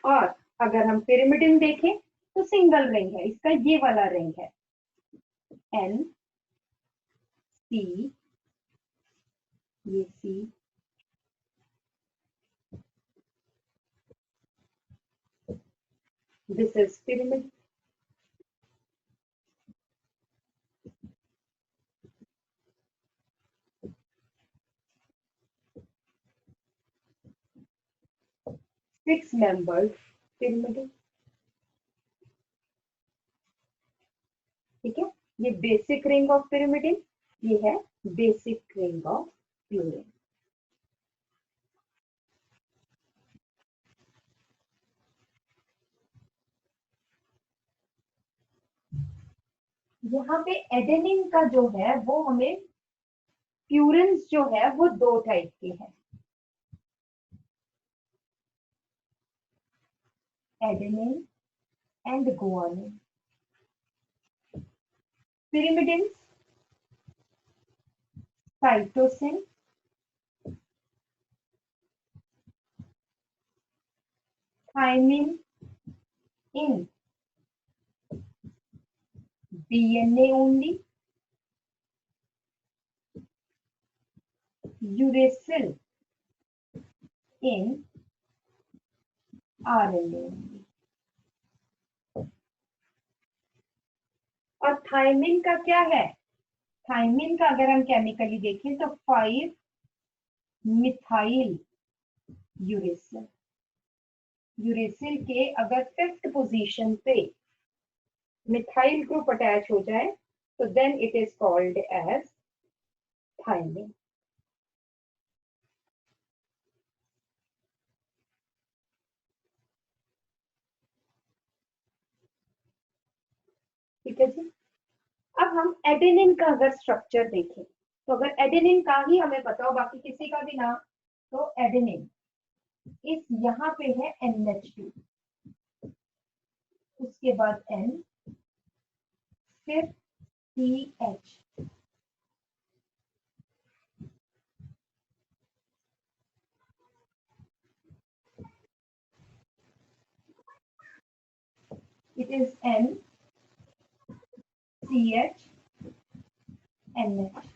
और अगर हम पिरिमिडिन देखें तो सिंगल रिंग है, इसका ये वाला रिंग है, N, C, ये C, this is pyramid. Six membered pyramid. ठीक है, ये बेसिक रिंग ऑफ pyrimidine, ये है बेसिक रिंग ऑफ प्यूरिन. यहाँ पे एडेनिन का जो है वो हमें प्यूरिन्स जो है वो दो टाइप के हैं. Adenine and guanine. pyrimidines, cytosine, thymine in DNA only, uracil in RNA only. और थायमिन का क्या है? थायमिन का अगर हम केमिकली देखें तो 5 मिथाइल यूरेसिल. यूरेसिल के अगर 5th पोजीशन पे मिथाइल ग्रुप अटैच हो जाए तो then it is called as thymine. ठीक है जी. अब हम एडेनिन का अगर स्ट्रक्चर देखें तो अगर एडेनिन का ही हमें बताओ, बाकी किसी का भी ना, तो एडेनिन इस यहाँ पे है NH2, उसके बाद N, फिर CH, it is N, CH, NH.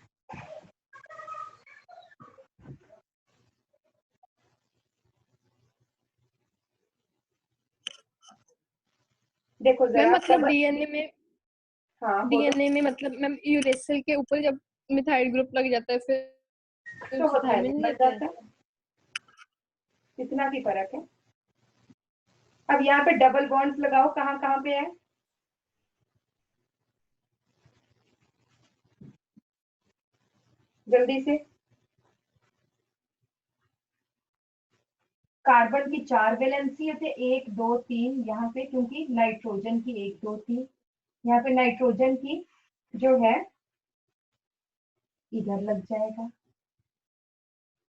देखो मैम जरा मतलब डीएनए में, हाँ बोलो. डीएनए में मतलब मैम यूरेसिल के ऊपर जब मिथाइल ग्रुप लग जाता है फिर तो वो थायमिन थायमिन लग लेते हैं. जाता है. इतना की फर्क है. अब यहाँ पे डबल बॉन्ड्स लगाओ, कहाँ कहाँ पे है? जल्दी से. कार्बन की 4 वैलेंसी है, 1 2 3 यहाँ पे, क्योंकि नाइट्रोजन की 1 2 3, यहाँ पे नाइट्रोजन की जो है इधर लग जाएगा,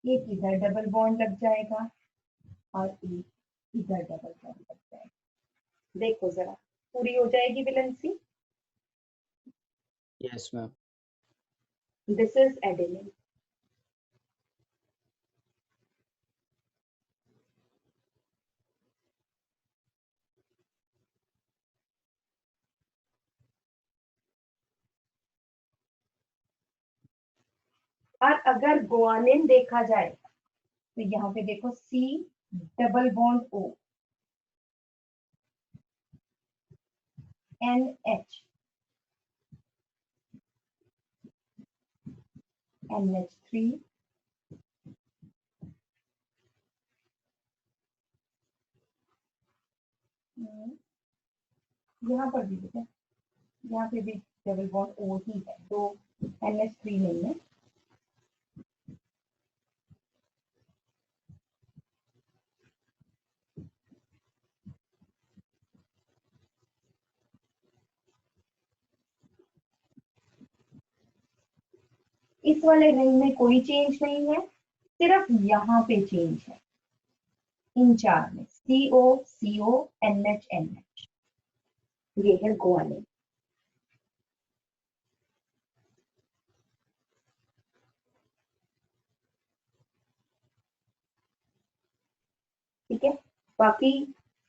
एक इधर डबल बॉन्ड लग जाएगा और एक इधर डबल बॉन्ड लग जाएगा. देखो जरा, पूरी हो जाएगी valency. Yes ma'am. This is adenine. और अगर गुआनिन देखा जाए तो यहाँ पे देखो C double bond O, NH, NH3, यहाँ पर भी देखो, यहाँ पे भी डबल बॉन्ड O ही है, तो NH3 नहीं है. इस वाले रिंग में कोई चेंज नहीं है, सिर्फ यहाँ पे चेंज है. इन चार में CO CO NH NH, ये है गुआनिन. ठीक है. बाकी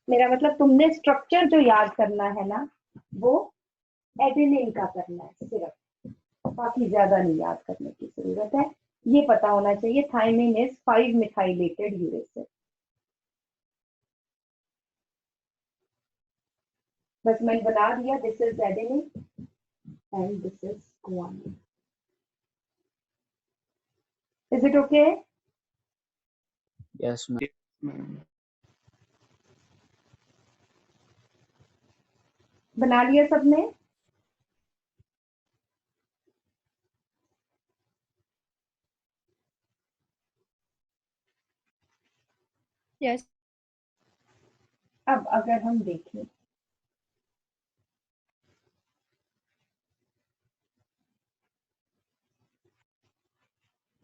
मेरा मतलब तुमने स्ट्रक्चर जो याद करना है ना, वो एडेनिन का करना है सिर्फ, बाकी ज्यादा नहीं याद करने की जरूरत है। ये पता होना चाहिए थायमिन इज 5 मिथाइलेटेड यूरेसिल। बस मैंने बना दिया, this is adenine and this is guanine। Is it okay? Yes ma'am. Ma'am बना लिया सबने? यस अब अगर हम देखें,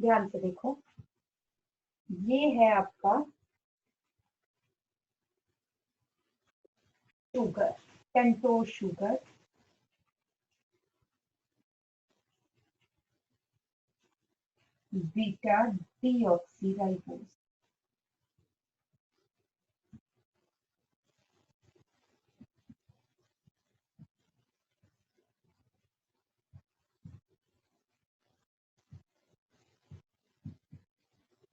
ध्यान से देखो, ये है आपका sugar, pentose sugar, beta deoxyribose.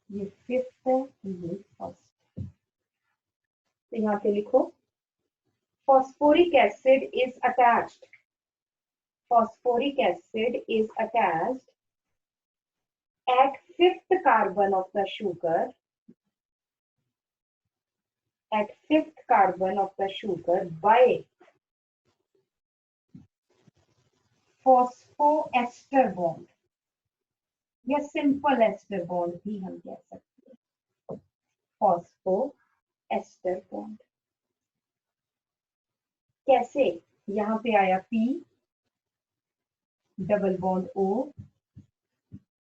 ये फिफ्थ है, ये फर्स्ट। तो यहाँ पे लिखो phosphoric acid is attached, phosphoric acid is attached at fifth carbon of the sugar, at fifth carbon of the sugar by phosphoester bond, या सिंपल एस्टर बॉन्ड भी हम कह सकते हैं, फॉस्फोएस्टर बॉन्ड। कैसे? यहाँ पे आया P, double bond O,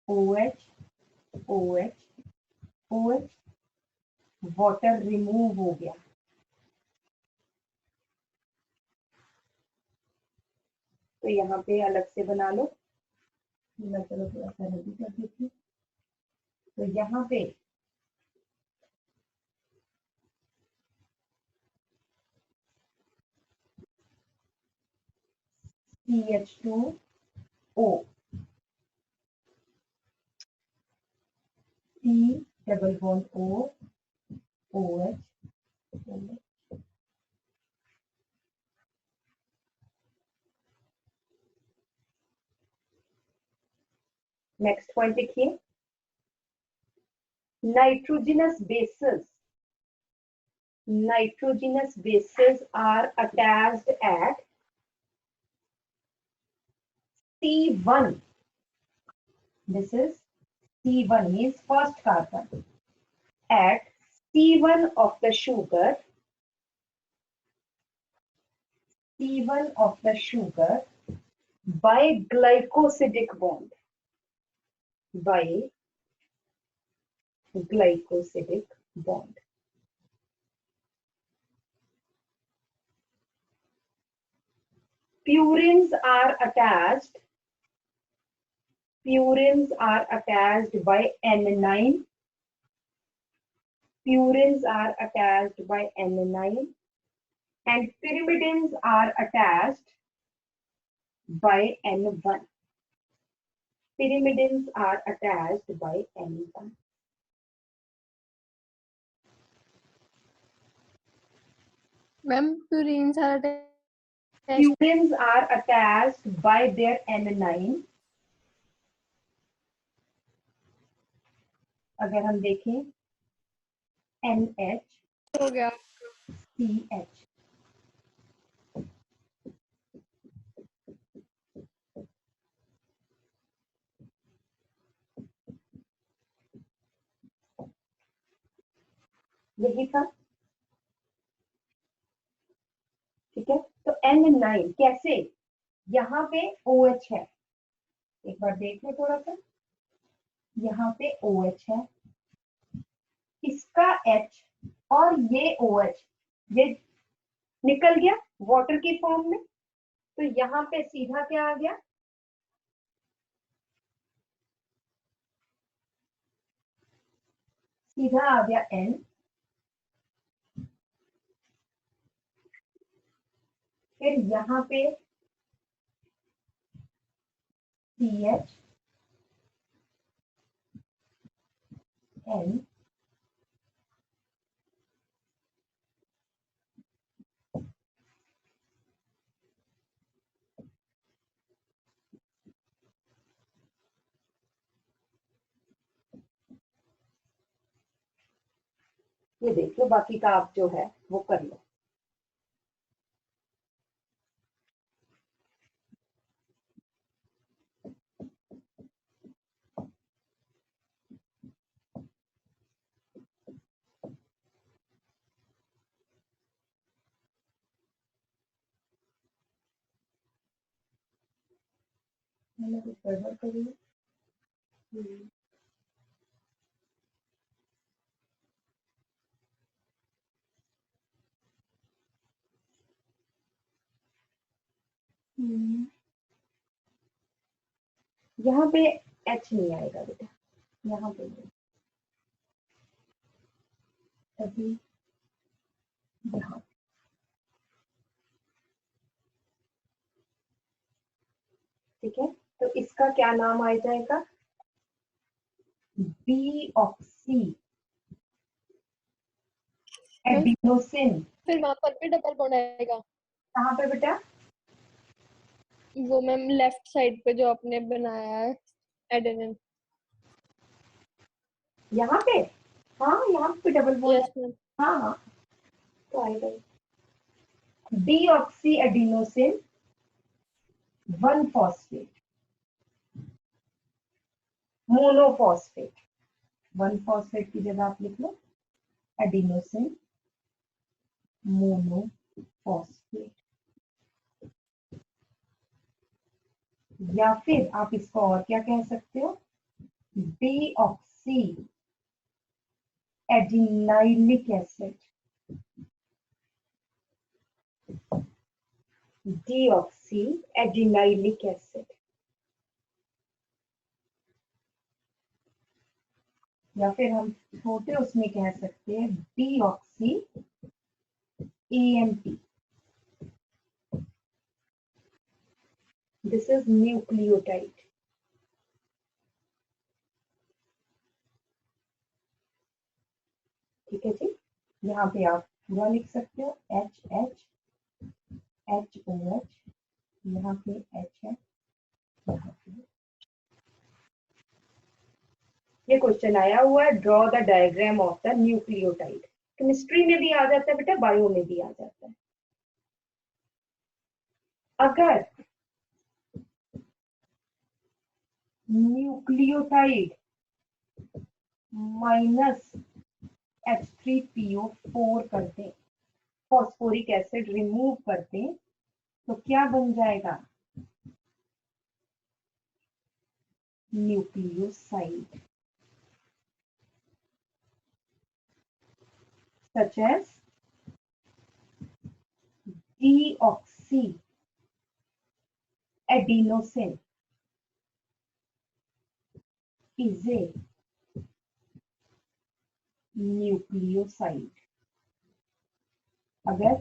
OH, OH, OH, water remove हो गया। तो यहाँ पे अलग से बना लो, मैं चलो थोड़ा सा रेडी कर देती हूँ। तो यहाँ पे CH2O, C double bond O, OH, OH। Next point देखिए, nitrogenous bases, nitrogenous bases are attached at C1, this is C1 means first carbon, at C1 of the sugar, C1 of the sugar by glycosidic bond, by glycosidic bond। Purines are attached, purines are attached by N9, purines are attached by N9, and pyrimidines are attached by N1, pyrimidines are attached by N1। Ma'am purines are attached Purines are attached by their N9। अगर हम देखें NH हो गया। CH, यही था, ठीक है। तो N9 कैसे? यहाँ पे OH है, एक बार देख लो थोड़ा सा, यहाँ पे OH है, इसका H और ये OH, ये निकल गया वाटर की फॉर्म में, तो यहाँ पे सीधा क्या आ गया? सीधा आ गया N, फिर यहाँ पे CH N ये देख लो, बाकी का आप जो है वो कर लो। मैंने कुछ गड़बड़ करी है? यहाँ पे H नहीं आएगा बेटा, यहाँ पे नहीं। अभी यहाँ, ठीक है, तो इसका क्या नाम आ जाएगा? Deoxy adenosine. फिर वहां पर भी डबल बॉन्ड आएगा। कहाँ पे बेटा? वो मैम लेफ्ट साइड पे जो आपने बनाया है एडेनिन। यहाँ पे? हाँ, यहाँ पे डबल बॉन्ड। Yes ma'am. हाँ हाँ, तो आएगा डीऑक्सी एडिनोसिन 1-फॉस्फेट, मोनोफॉस्फेट। 1-फॉस्फेट की जगह आप लिख लो एडिनोसिन मोनोफॉस्फेट, या फिर आप इसको और क्या कह सकते हो? Deoxy adenylic acid. Deoxy adenylic acid, या फिर हम छोटे उसमें कह सकते हैं deoxy AMP। This is nucleotide. ठीक है जी, यहाँ पे आप पूरा लिख सकते हो HH HOH, यहाँ पे H है, यहाँ पे। ये क्वेश्चन आया हुआ है, draw the diagram of the nucleotide. Chemistry में भी आ जाता है बेटा, बायो में भी आ जाता है। अगर न्यूक्लियोटाइड माइनस H3PO4 कर दें, फॉस्फोरिक एसिड रिमूव कर दें, तो क्या बन जाएगा? Nucleoside, such as deoxy adenosine is a nucleoside. अगर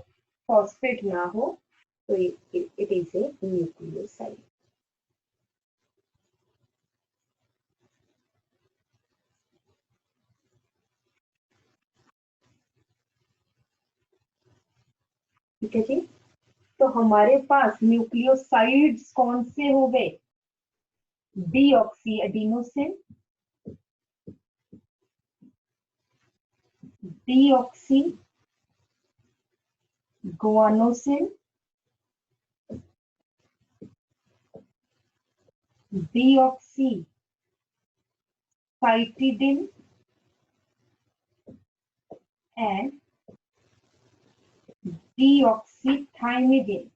फॉस्फेट ना हो तो इट इज ए न्यूक्लियोसाइड। ठीक है जी, तो हमारे पास न्यूक्लियोसाइड्स कौन से हो गए? Deoxyadenosine, deoxyguanosine, deoxycytidine and deoxythymidine.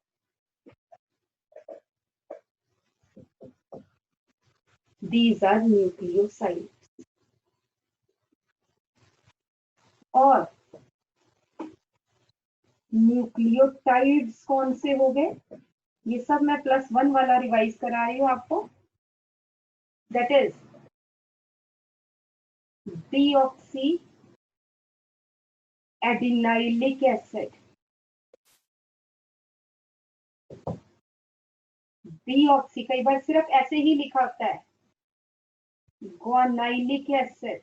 These are nucleosides. और न्यूक्लियोटाइड्स कौन से हो गए? ये सब मैं +1 वाला रिवाइज करा रही हूँ आपको। That is deoxy adenylic acid, deoxy, कई बार सिर्फ ऐसे ही लिखा होता है, guanylylic acid,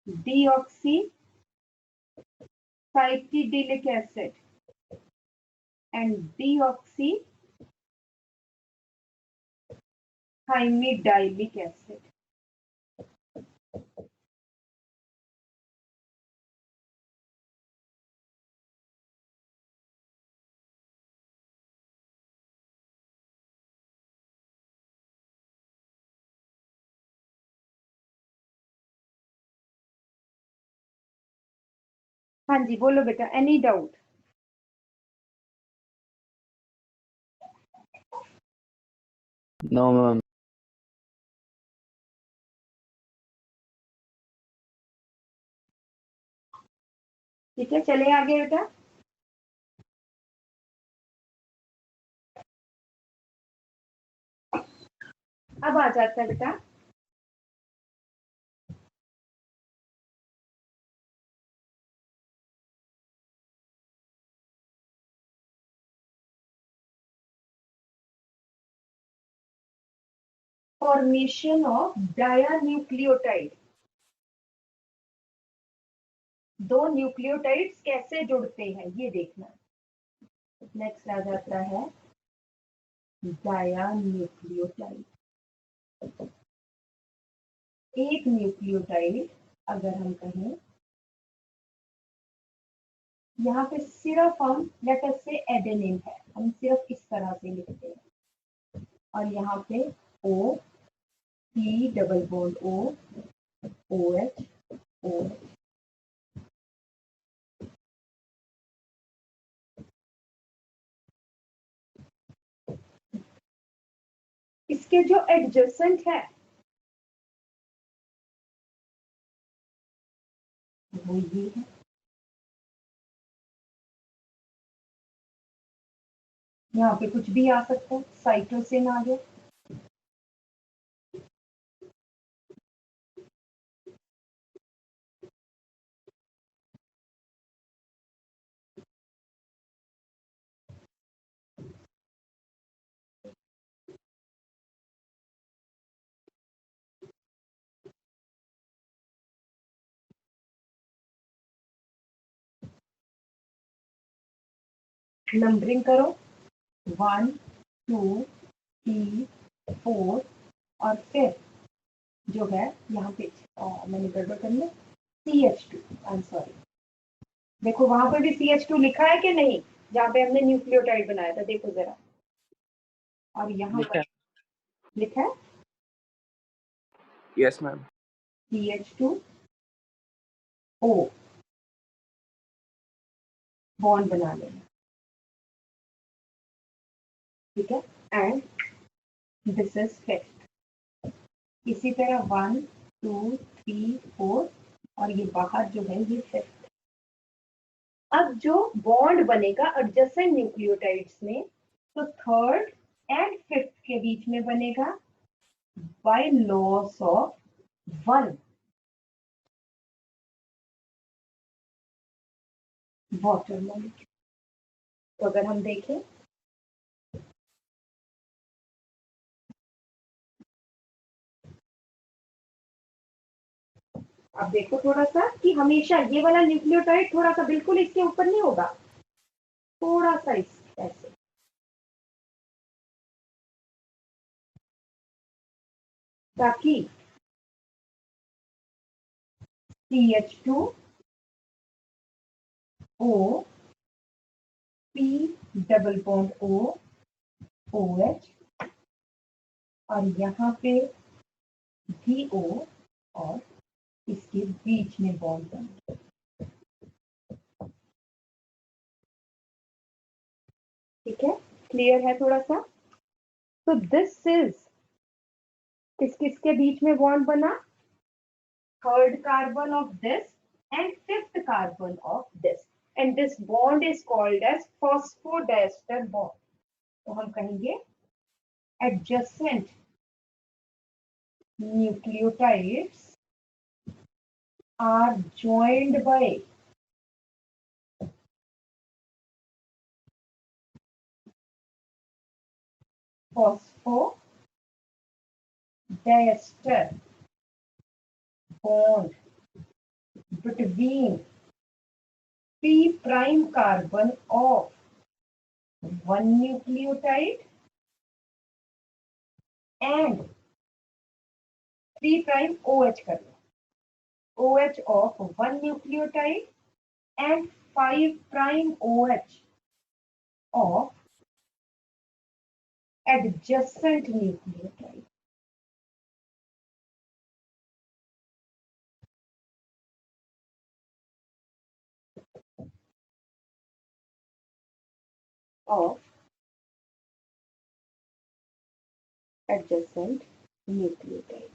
deoxy cyclidylic acid and deoxythymidyllic acid. हाँ जी बोलो बेटा, एनी डाउट? No ma'am. ठीक है, चले आगे बेटा। अब आ जाता है बेटा फॉर्मेशन ऑफ डायान्यूक्लियोटाइड। दो न्यूक्लियोटाइड्स कैसे जुड़ते हैं ये देखना। नेक्स्ट आ जाता है डायान्यूक्लियोटाइड। एक न्यूक्लियोटाइड अगर हम कहें, यहाँ पे सिर्फ हम लेट अस से एडेनिन है, हम सिर्फ इस तरह से लिखते हैं, और यहाँ पे O P double bond O OH OH। इसके जो एडजेसेंट है वो ये है, यहाँ पे कुछ भी आ सकता है, साइटोसिन आ गया, नंबरिंग करो 1 2 3 4, और फिर जो है यहाँ पे मैंने गड़बड़ कर लिया, CH2, आई एम सॉरी। देखो वहां पर भी CH2 लिखा है कि नहीं, जहाँ पे हमने न्यूक्लियोटाइड बनाया था, देखो जरा, और यहाँ पर लिखा है यस मैम। CH2O बॉन्ड बना लेना, ठीक है, एंड दिस इज फिफ्थ। इसी तरह 1 2 3 4, और ये बाहर जो है ये फिफ्थ। अब जो बॉन्ड बनेगा एडजेसेंट न्यूक्लियोटाइड्स में, तो थर्ड एंड फिफ्थ के बीच में बनेगा by loss of 1 water molecule. तो अगर हम देखें, अब देखो थोड़ा सा कि हमेशा ये वाला न्यूक्लियोटाइड थोड़ा सा बिल्कुल इसके ऊपर नहीं होगा, थोड़ा सा इस ऐसे, ताकि CH2O P double bond O OH, और यहाँ पे भी O, और इसके बीच में बॉन्ड बने। ठीक है, क्लियर है थोड़ा सा? तो दिस इज, किस किसके बीच में बॉन्ड बना, third carbon of this and fifth carbon of this, and this bond is called as phosphodiester bond. तो हम कहेंगे adjacent nucleotides are joined by phosphodiester bond between P prime carbon of one nucleotide and 3 prime OH करना, OH of one nucleotide and 5 prime OH of adjacent nucleotide. Of adjacent nucleotide.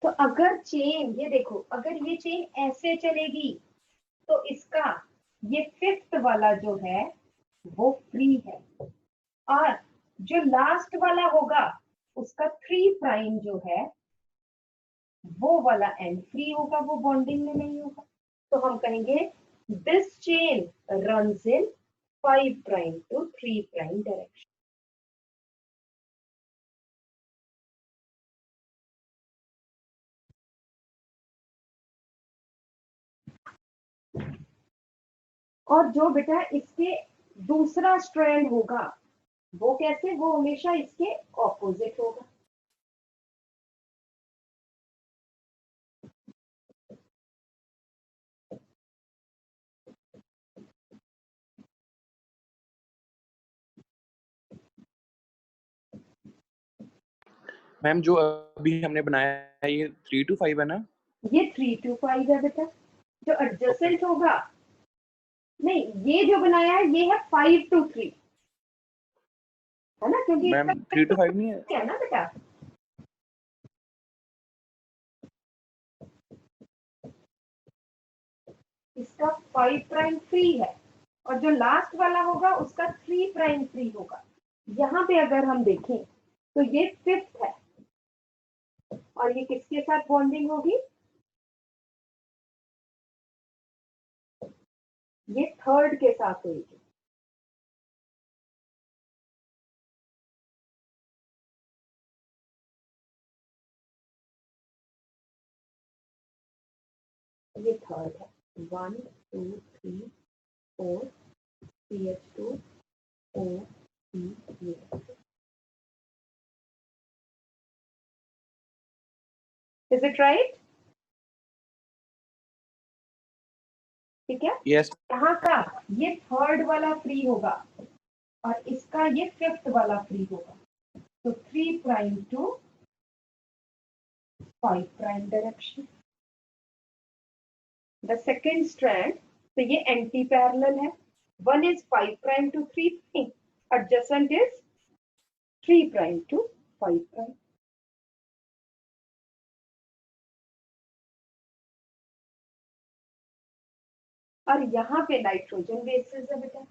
तो अगर चेन, ये देखो, अगर ये चेन ऐसे चलेगी तो इसका ये 5th वाला जो है वो फ्री है, और जो लास्ट वाला होगा उसका 3 प्राइम जो है वो वाला एंड फ्री होगा, वो बॉन्डिंग में नहीं होगा। तो हम कहेंगे this chain runs in 5 prime to 3 prime direction. और जो बेटा इसके दूसरा स्ट्रैंड होगा वो कैसे, वो हमेशा इसके ऑपोजिट होगा। मैम जो अभी हमने बनाया है ये 3 to 5 है ना? ये 3 to 5 है बेटा। जो एडजेसेंट होगा, नहीं, ये जो बनाया है ये है 5 to 3 है ना, क्योंकि मैम 3 to 5 नहीं है क्या ना बेटा, इसका 5 प्राइम फ्री है और जो लास्ट वाला होगा उसका 3 प्राइम फ्री होगा। यहाँ पे अगर हम देखें तो ये 5th है और ये किसके साथ बॉन्डिंग होगी, ये 3rd के साथ होगी। ये 3rd है, 1 2 3 4 CH2 O C। Is it right? ठीक है, यस यहाँ का ये 3rd वाला फ्री होगा और इसका ये 5th वाला फ्री होगा, तो 3 prime to 5 prime direction. The second strand, तो ये एंटी पैरेलल है, one is 5 prime to 3 prime, adjacent is 3 prime to 5 prime। और यहाँ पे नाइट्रोजन बेसिस है बेटा,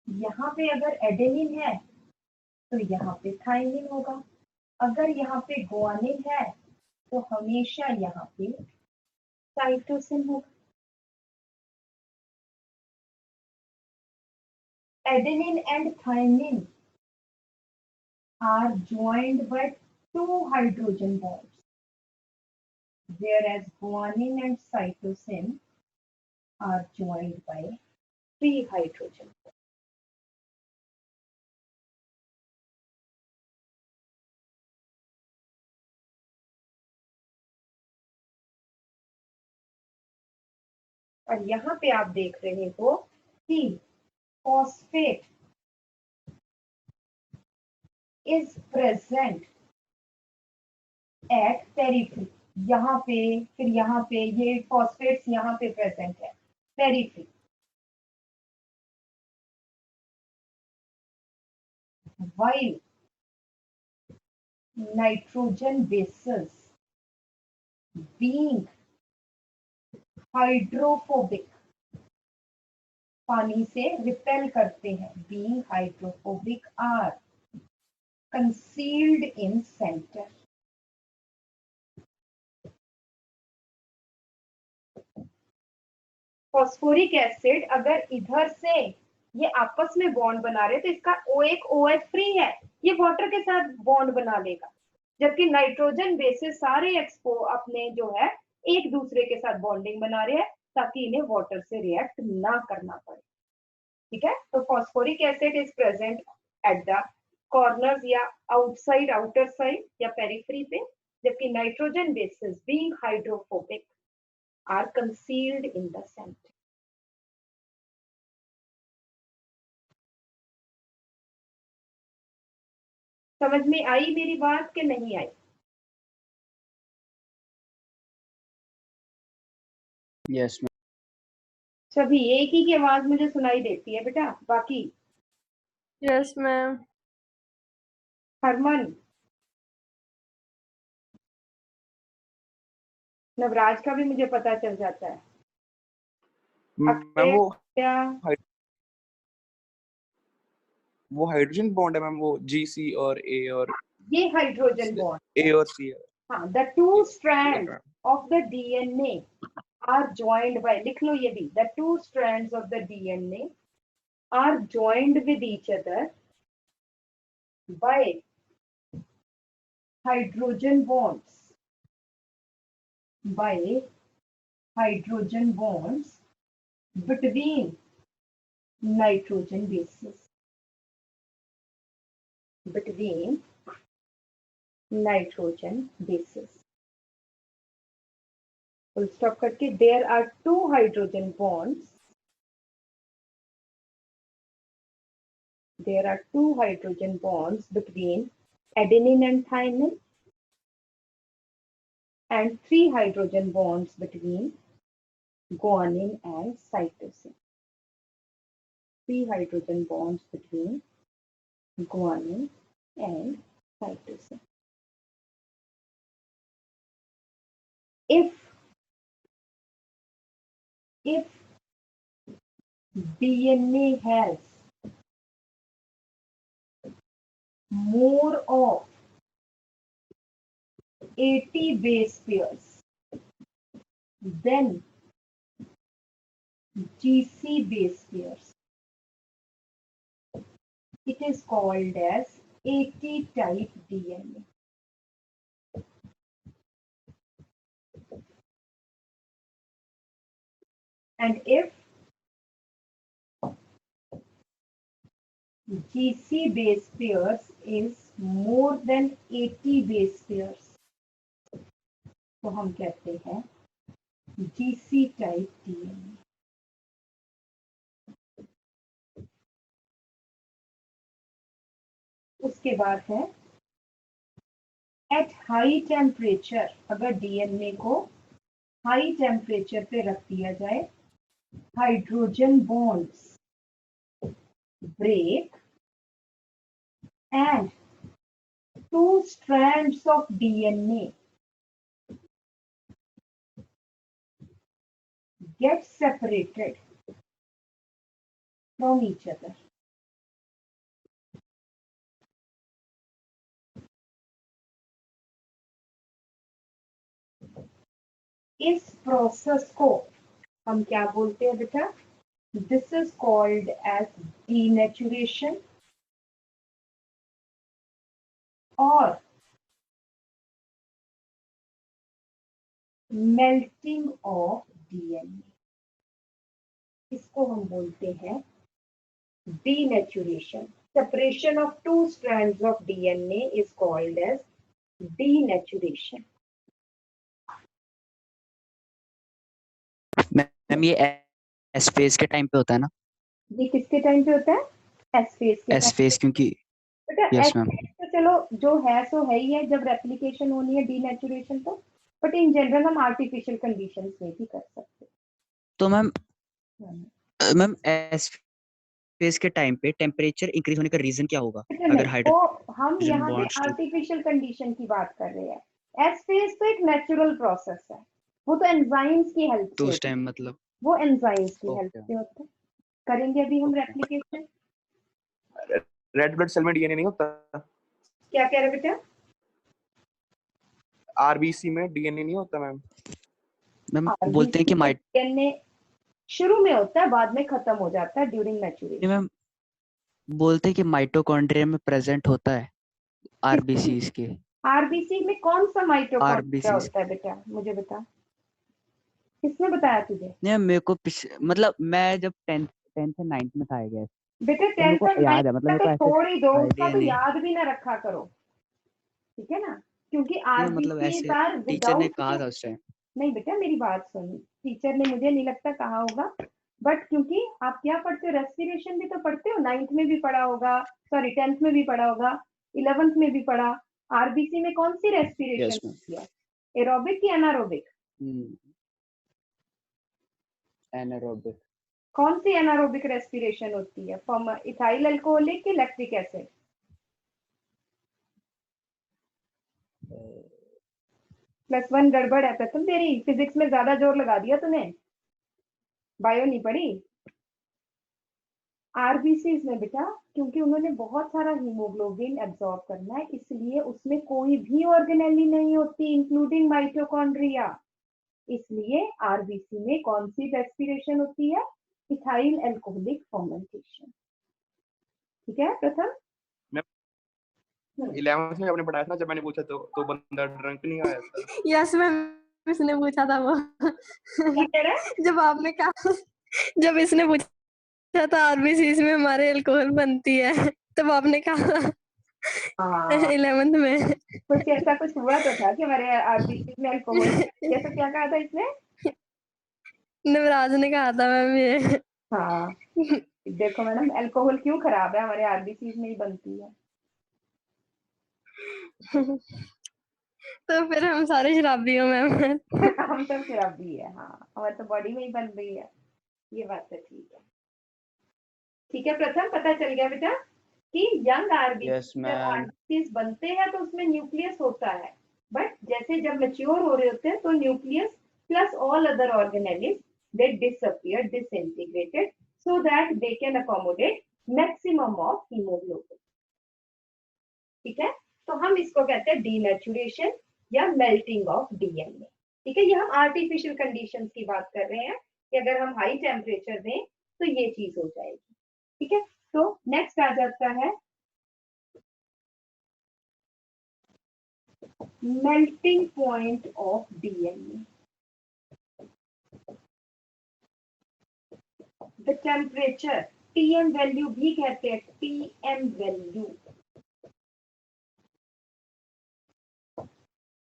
यहाँ पे अगर एडेनिन है तो यहाँ पे थाइमिन होगा, अगर यहाँ पे गुआनिन है तो हमेशा यहाँ पे साइटोसिन होगा। Adenine and thymine are joined by 2 hydrogen bonds, whereas guanine and cytosine are joined by 3 hydrogen bonds. और यहाँ पे आप देख रहे हो कि phosphate is present at periphery। यहाँ पे, फिर यहाँ पे, ये phosphates यहाँ पे present है periphery, while nitrogen bases being hydrophobic, पानी से रिपेल करते हैं, being hydrophobic are concealed in center। Phosphoric acid अगर इधर से ये आपस में बॉन्ड बना रहे तो इसका एक OH फ्री है, ये वाटर के साथ बॉन्ड बना लेगा, जबकि नाइट्रोजन बेसिस सारे एक्सपो अपने जो है एक दूसरे के साथ बॉन्डिंग बना रहे हैं ताकि इन्हें वाटर से रिएक्ट ना करना पड़े। ठीक है, तो phosphoric acid is present at the corners या आउटसाइड, आउटर साइड या पेरिफेरी पे, जबकि nitrogen bases being hydrophobic are concealed in the centre. समझ में आई मेरी बात कि नहीं आई? Yes ma'am. सभी एक ही की आवाज मुझे सुनाई देती है बेटा, बाकी यस मैम। हरमन, नवराज का भी मुझे पता चल जाता है। मैम क्या वो हाइड्रोजन बॉन्ड है मैम, वो GC और A और ये हाइड्रोजन बॉन्ड, A और C है। हाँ, the two strands of the DNA are joined by, लिख लो ये भी, the two strands of the DNA are joined with each other by hydrogen bonds, by hydrogen bonds between nitrogen bases, between nitrogen bases. Full stop करके, there are two hydrogen bonds, there are two hydrogen bonds between adenine and thymine and three hydrogen bonds between guanine and cytosine. Three hydrogen bonds between guanine and cytosine. If DNA has more of 80 base pairs than GC base pairs, it is called as 80 type DNA. And if GC base pairs is more than 80 base pairs, तो हम कहते हैं GC type DNA. उसके बाद है एट हाई टेम्परेचर, अगर डीएनए को हाई टेम्परेचर पे रख दिया जाए, hydrogen bonds break and two strands of DNA get separated from each other. इस प्रोसेस को हम क्या बोलते हैं बेटा? This is called as denaturation or melting of DNA. इसको हम बोलते हैं denaturation. Separation of two strands of DNA is called as denaturation. Ma'am ये एस फेज के टाइम पे होता है ना? ये किसके टाइम पे होता है? एस फेज के एस फेज, क्योंकि बेटा यस एस मैम। फेज तो चलो जो है सो है ही है, जब रेप्लिकेशन होनी है डीनेचुरेशन तो, बट इन जनरल हम आर्टिफिशियल कंडीशंस में भी कर सकते हैं। तो मैम एस फेज के टाइम पे टेम्परेचर इंक्रीज होने का रीजन क्या होगा? अगर तो हम यहाँ पे bonds to- आर्टिफिशियल कंडीशन की बात कर रहे हैं। एस फेज तो एक नेचुरल प्रोसेस है, वो तो एंजाइम्स की हेल्प से तो उस होता है, टाइम मतलब वो एंजाइम्स की Okay. हेल्प से होता है। करेंगे अभी हम रेप्लिकेशन। रेड ब्लड सेल में DNA नहीं होता? क्या कह रहे बेटा? RBC में DNA नहीं होता मैम? मैम बोलते हैं कि डीएनए शुरू में होता है, बाद में खत्म हो जाता है ड्यूरिंग मैच्योरेशन। मैम बोलते हैं कि माइटोकॉन्ड्रिया में प्रेजेंट होता है आरबीसीज के। आरबीसी में कौन सा माइटोकॉन्ड्रिया आरबीसीज होता है बेटा, मुझे बता, किसने बताया तुझे? नहीं मेरे को मतलब मैं जब 10th या 9th में था आई गेस, बेटा तो मेरे 10th और को 9th याद है, मतलब का मेरे तो को ऐसे छोड़ ही दो, उसका आइडिया तो नहीं। याद भी ना रखा करो, ठीक है ना, क्योंकि नहीं मतलब आरबीसी ऐसे आर टीचर ने विदाउट। कहा था उस टाइम। नहीं बेटा मेरी बात सुन, टीचर ने मुझे नहीं लगता कहा होगा, बट क्योंकि आप क्या पढ़ते हो, रेस्पिरेशन भी तो पढ़ते हो, 9th में भी पढ़ा होगा, सॉरी 10th में भी पढ़ा होगा, 11th में भी पढ़ा। आरबीसी में कौन सी रेस्पिरेशन यस मैम। होती है, एरोबिक या एनारोबिक? एनारोबिक। कौन सी एनारोबिक रेस्पिरेशन होती है, फॉर्म इथाइल अल्कोहलिक की लैक्टिक एसिड? +1 गड़बड़ है प्रथम तेरी, फिजिक्स में ज्यादा जोर लगा दिया तूने, बायो नहीं पढ़ी। आरबीसीज में बेटा, क्योंकि उन्होंने बहुत सारा हीमोग्लोबिन एब्जॉर्ब करना है, इसलिए उसमें कोई भी ऑर्गेनेली नहीं होती इंक्लूडिंग माइटोकॉन्ड्रिया, इसलिए आरबीसी में कौन सी रेस्पिरेशन होती है, इथाइल अल्कोहलिक फर्मेंटेशन। ठीक है प्रथम? मैं 11th में आपने पढ़ाया था जब मैंने पूछा तो बंदा ड्रंक नहीं आया था। यस मैम, इसने पूछा था वो। क्या कह रहा है? जब आपने कहा, जब इसने पूछा था आरबीसी में हमारे अल्कोहल बनती है, तब आपने कहा हाँ 11th में। कुछ ऐसा कुछ हुआ तो था कि हमारे आरबीसी में अल्कोहल, जैसे क्या कहा था इसने? नवराज ने कहा था मैम ये। हाँ देखो मैडम, अल्कोहल क्यों खराब है, हमारे आरबीसी में ही बनती है। तो फिर हम सारे शराबी हो मैम। हम सब शराबी है, हाँ हमारे तो बॉडी में ही बन रही है, ये बात तो ठीक है। ठीक है प्रथम, पता चल गया बेटा कि यंग यस आरबीसी जब मैम। आरबीसी बनते हैं तो उसमें न्यूक्लियस होता है, बट जैसे जब मैच्योर हो रहे होते हैं तो nucleus plus all other organelles they disappear, disintegrated, so that they can accommodate maximum of haemoglobin. ठीक है, तो हम इसको कहते हैं डीनेचुरेशन या मेल्टिंग ऑफ डीएनए। ठीक है, ये हम आर्टिफिशियल कंडीशंस की बात कर रहे हैं कि अगर हम हाई टेम्परेचर दें तो ये चीज हो जाएगी। ठीक है, तो नेक्स्ट आ जाता है melting point of DNA. The temperature, TM value भी कहते हैं, टीएम वैल्यू,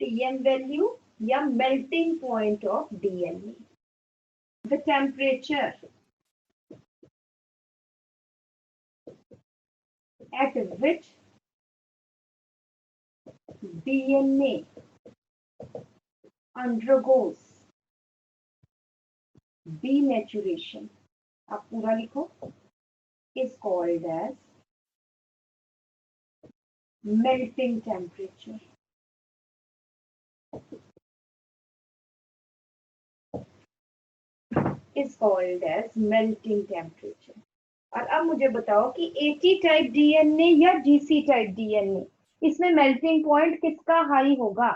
टीएम वैल्यू या melting point of DNA. The temperature at which DNA undergoes denaturation, आप पूरा लिखो, is called as melting temperature। is called as melting temperature। और अब मुझे बताओ कि एटी टाइप डीएनए या जीसी टाइप डीएनए, इसमें मेल्टिंग पॉइंट किसका हाई होगा?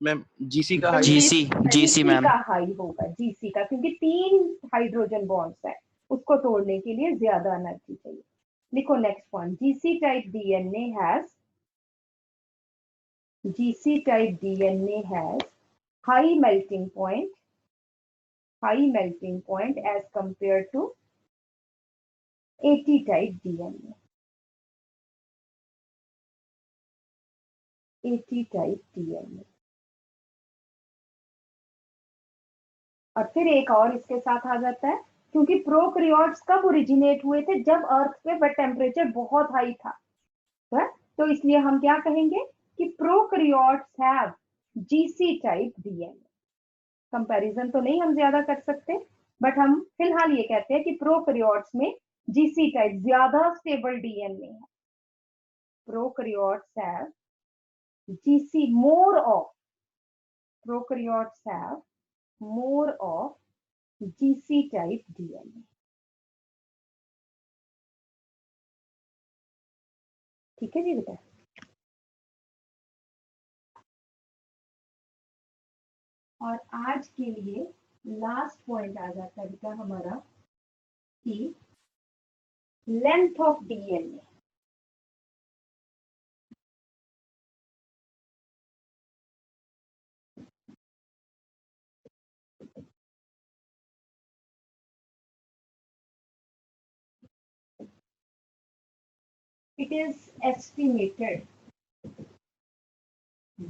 मैम जीसी का हाई। GC GC ma'am. का हाई होगा, जीसी का, क्योंकि 3 हाइड्रोजन बॉन्ड्स है, उसको तोड़ने के लिए ज्यादा एनर्जी चाहिए। लिखो next point, GC type DNA has, GC type DNA has high melting point, high melting point as compare to AT type DNA, AT type DNA. और फिर एक और इसके साथ आ जाता है, क्योंकि प्रोकैरियोट्स कब ओरिजिनेट हुए थे, जब अर्थ पे टेम्परेचर बहुत हाई था, तो इसलिए हम क्या कहेंगे कि prokaryotes have GC type DNA. Comparison तो नहीं हम ज्यादा कर सकते, बट हम फिलहाल ये कहते हैं कि प्रोकैरियोट्स में जीसी टाइप ज्यादा स्टेबल डीएनए है। Prokaryotes have GC more of, prokaryotes have more of GC type DNA. ठीक है जी बेटा, और आज के लिए लास्ट पॉइंट आ जाता है बेटा हमारा कि length of DNA. It is estimated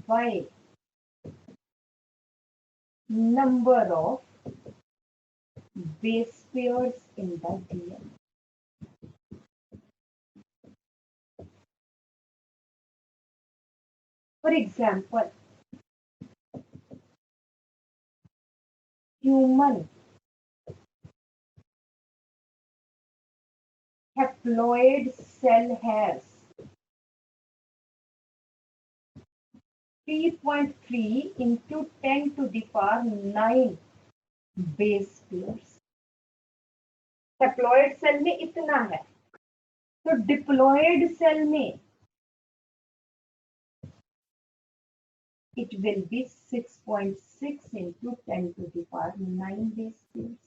by number of base pairs in the DNA. For example, human haploid cell has 3.3 into 10 to the power 9 base pairs. Haploid cell में इतना है, तो डिप्लॉयड सेल में it will be 6.6 into 10 to the power 9 base pairs.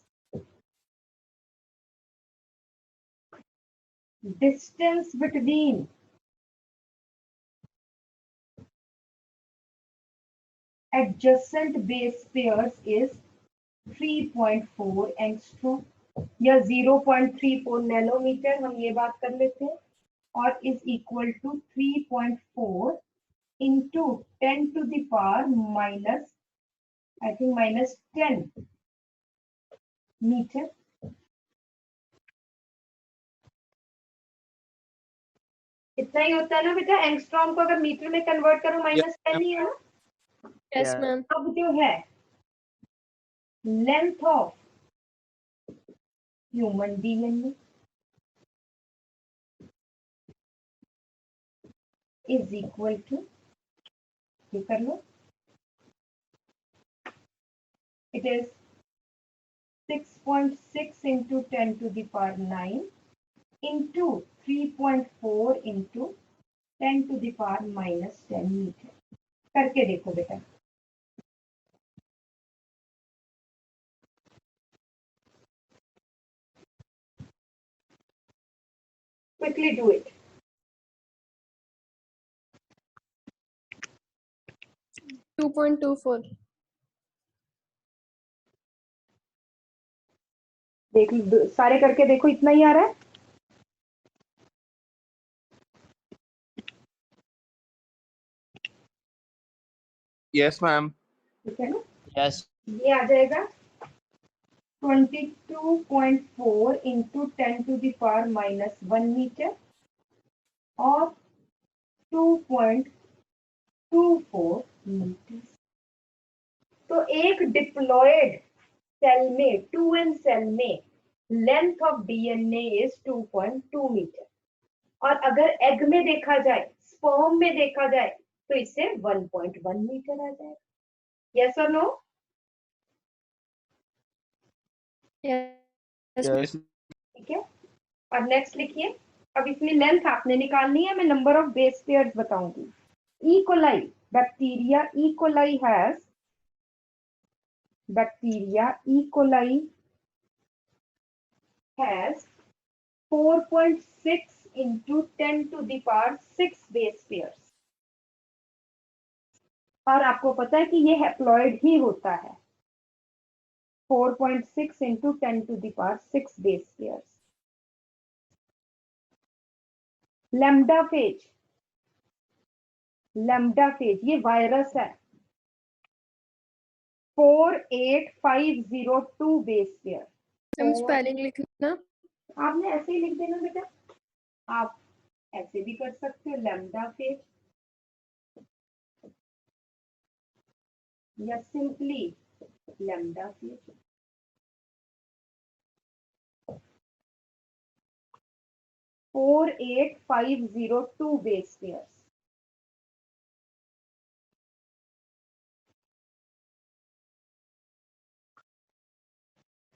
Distance between adjacent base pairs is 3.4 angstrom या 0.34 नैनोमीटर, हम ये बात कर लेते हैं, और is equal to 3.4 into 10 to the power minus, I think minus 10 metre. इतना ही होता है ना बेटा, एंगस्ट्रॉम को अगर मीटर में कन्वर्ट करो माइनस 10 ही है ना। Yes Yeah. मैम। अब जो है length of human DNA is equal to, ये कर लो, it is 6.6 into 10 to the power 9 into 3.4 into 10 to the power minus 10 metre. करके देखो बेटा, quickly do it। 2.24। देख सारे करके देखो, इतना ही आ रहा है। Yes, ma'am. ठीक है ना, Yes. ये आ जाएगा 22.4 into 10 to the power minus 1 metre और 2.24 मीटर। तो एक डिप्लॉयड सेल में, 2n सेल में length of DNA is 2.2 metre, और अगर एग में देखा जाए, स्पर्म में देखा जाए, तो इससे 1.1 मीटर आ जाएगा। यस और नो? यस। Yes. ठीक है, और नेक्स्ट लिखिए। अब इसमें लेंथ आपने निकालनी है, मैं नंबर ऑफ बेस पेयर्स बताऊंगी। E coli bacteria, E coli has, bacteria E coli has 4.6 into 10 to the power 6 base pairs, और आपको पता है कि ये हैप्लॉइड ही होता है। 4.6 into 10 to the power 6 base pairs. Lambda phase, lambda phase ये वायरस है, 48502 बेस पेयर। हम स्पेलिंग लिखना। आपने ऐसे ही लिख देना बेटा, आप ऐसे भी कर सकते हो, लैम्डा फेज या simply lambda phase. 48502 base pairs.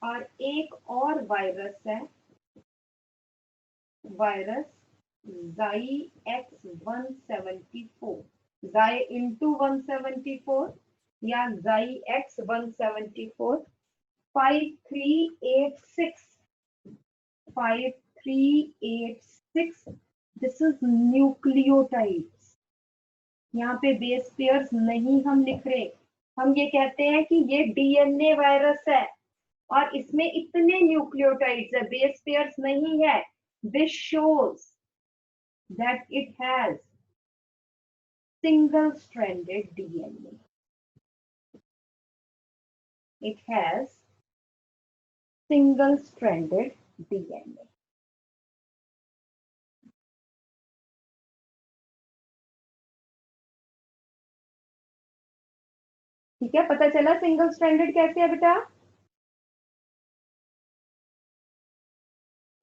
और एक और वायरस है, virus Xi X174, Xi into 174 या Xi X174, 5386. 5386. This is nucleotides. यहाँ पे बेस पेयर्स नहीं हम लिख रहे, हम ये कहते हैं कि ये डीएनए वायरस है और इसमें इतने न्यूक्लियोटाइड्स है, बेस पेयर्स नहीं है. This shows that it has single-stranded DNA. It has single-stranded DNA. ठीक है, पता चला सिंगल स्ट्रैंडेड कैसे है बेटा?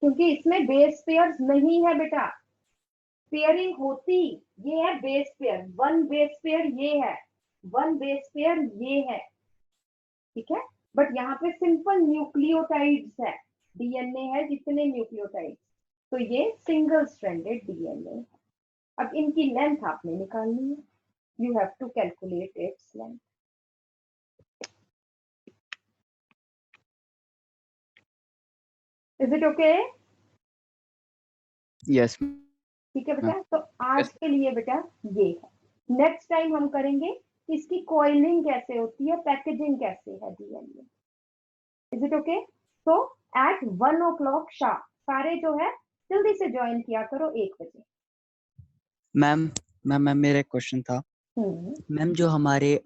क्योंकि इसमें बेस पेयर्स नहीं है बेटा. पेयरिंग होती ये है base pair, one base pair ये है, वन बेस पेयर ये है, ठीक है. बट यहाँ पे सिंपल न्यूक्लियोटाइड्स है, डीएनए है जितने न्यूक्लियोटाइड्स, तो ये सिंगल स्ट्रैंडेड डीएनए है. अब इनकी लेंथ आपने निकालनी है. You have to calculate its length. Is it okay? Yes ठीक है बेटा. तो आज के लिए बेटा ये है. नेक्स्ट टाइम हम करेंगे इसकी कॉइलिंग कैसे होती है, पैकेजिंग कैसे है DNA. Is it okay? So at 1 o'clock sharp सारे जो है जल्दी से ज्वाइन किया करो 1 बजे. मैम मेरा एक क्वेश्चन था. मैम जो हमारे